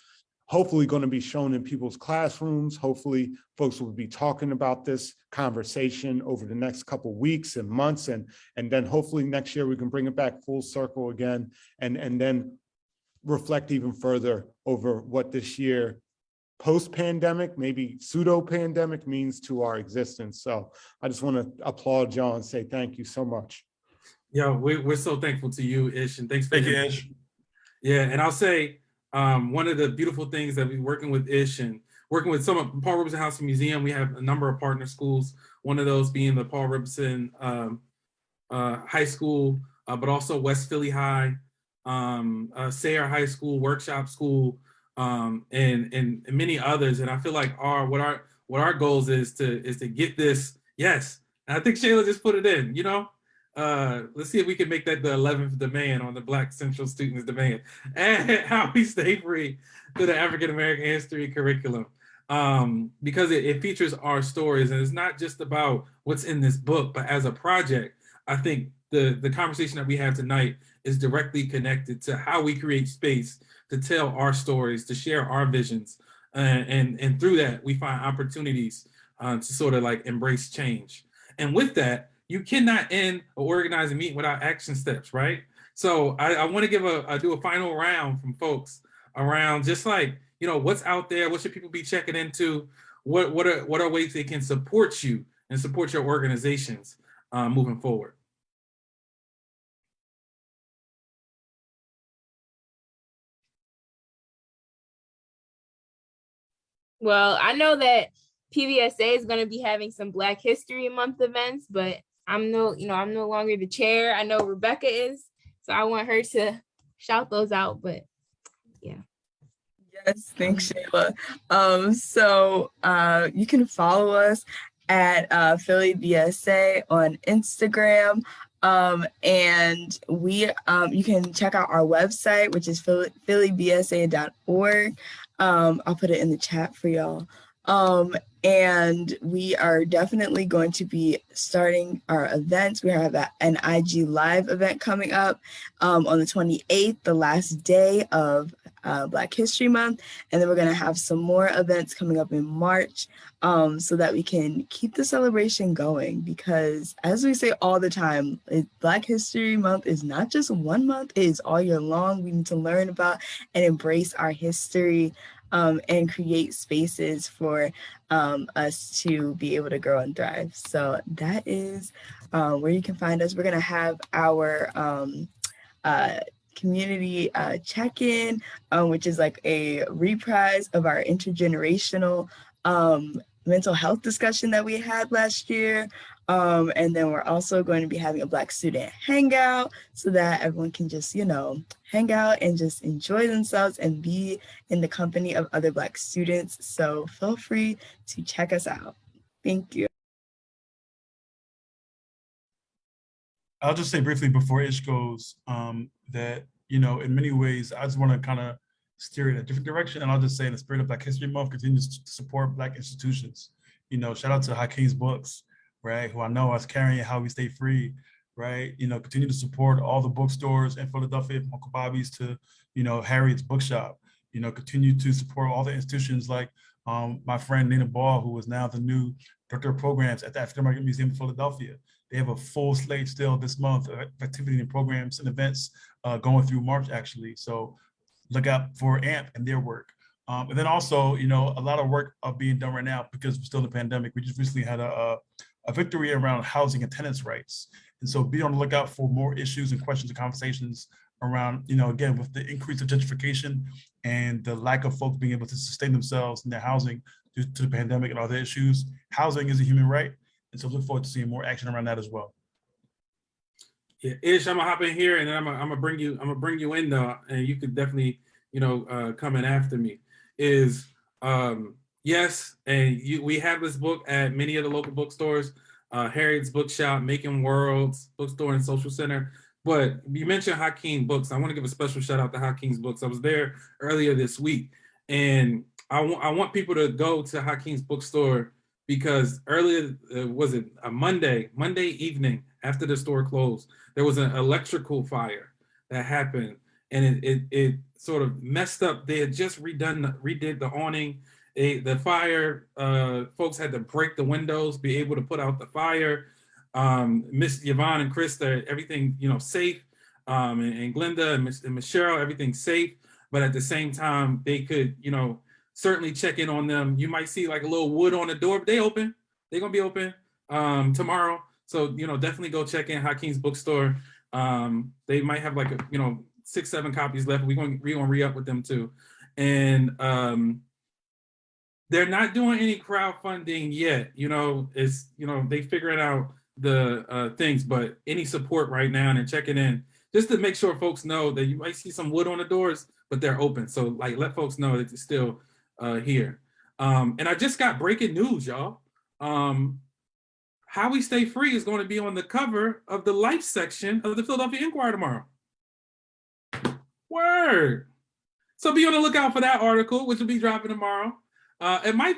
hopefully going to be shown in people's classrooms. Hopefully folks will be talking about this conversation over the next couple of weeks and months. And then hopefully next year we can bring it back full circle again and then reflect even further over what this year post-pandemic, maybe pseudo-pandemic means to our existence. So I just want to applaud y'all and say thank you so much. Yeah, we're so thankful to you, Ish, and thanks for Thank you, Ish. Yeah, and I'll say one of the beautiful things that we're working with Ish and working with some of Paul Robeson House and Museum, we have a number of partner schools, one of those being the Paul Robeson High School, but also West Philly High, Sayre High School, Workshop School, and many others. And I feel like what our goals is to get this. Yes, and I think Shayla just put it in. Let's see if we can make that the 11th demand on the Black Central Students Demand and how we stay free to the African American history curriculum, because it features our stories and it's not just about what's in this book, but as a project, I think the conversation that we have tonight is directly connected to how we create space to tell our stories, to share our visions. And through that, we find opportunities to sort of like embrace change. And with that, you cannot end or organize a meeting without action steps, right? So I want to do a final round from folks around just like, what's out there, what should people be checking into, what are ways they can support you and support your organizations moving forward. Well, I know that PVSA is going to be having some Black History Month events, but I'm no longer the chair. I know Rebecca is, so I want her to shout those out, but yeah. Yes, thanks, Shayla. So you can follow us at Philly BSA on Instagram. And you can check out our website, which is phillybsa.org. I'll put it in the chat for y'all. And we are definitely going to be starting our events. We have an IG Live event coming up on the 28th, the last day of Black History Month. And then we're going to have some more events coming up in March so that we can keep the celebration going. Because as we say all the time, Black History Month is not just one month, it is all year long. We need to learn about and embrace our history. and create spaces for us to be able to grow and thrive. So that is where you can find us. We're going to have our community check-in, which is like a reprise of our intergenerational mental health discussion that we had last year. And then we're also going to be having a Black student hangout so that everyone can just, hang out and just enjoy themselves and be in the company of other Black students. So feel free to check us out. Thank you. I'll just say briefly before Ish goes that, in many ways, I just want to kind of steer in a different direction. And I'll just say in the spirit of Black History Month, continues to support Black institutions. Shout out to Hakeem's Books, right? Who I know is carrying How We Stay Free, right? Continue to support all the bookstores in Philadelphia, from Uncle Bobby's to, Harriet's Bookshop. Continue to support all the institutions like my friend Nina Ball, who is now the new Director of Programs at the African American Museum of Philadelphia. They have a full slate still this month of activity and programs and events going through March, actually. So look out for AMP and their work. And then also, a lot of work being done right now because we're still in the pandemic. We just recently had a victory around housing and tenants' rights. And so be on the lookout for more issues and questions and conversations around, again, with the increase of gentrification and the lack of folks being able to sustain themselves in their housing due to the pandemic and other issues. Housing is a human right. And so look forward to seeing more action around that as well. Yeah, Ish, I'm gonna hop in here and then I'm gonna bring you in though, and you could definitely, come in after me. Yes, and we have this book at many of the local bookstores, Harriet's Bookshop, Making Worlds Bookstore and Social Center. But you mentioned Hakeem Books. I want to give a special shout out to Hakeem's Books. I was there earlier this week, and I want people to go to Hakeem's Bookstore because earlier, was it a Monday evening after the store closed, there was an electrical fire that happened, and it sort of messed up. They had just redid the awning. The fire folks had to break the windows, be able to put out the fire. Miss Yvonne and Krista, everything safe, and Glenda and Miss Cheryl, everything safe. But at the same time, they could certainly check in on them. You might see like a little wood on the door, but they're gonna be open tomorrow. So definitely go check in Hakeem's Bookstore. They might have like 6-7 copies left. We're gonna re-up with them too. And they're not doing any crowdfunding yet. It's they figuring out the things, but any support right now and checking in just to make sure folks know that you might see some wood on the doors, but they're open. So like let folks know that it's still here. And I just got breaking news, y'all. How We Stay Free is going to be on the cover of the Life section of the Philadelphia Inquirer tomorrow. Word. So be on the lookout for that article, which will be dropping tomorrow. It might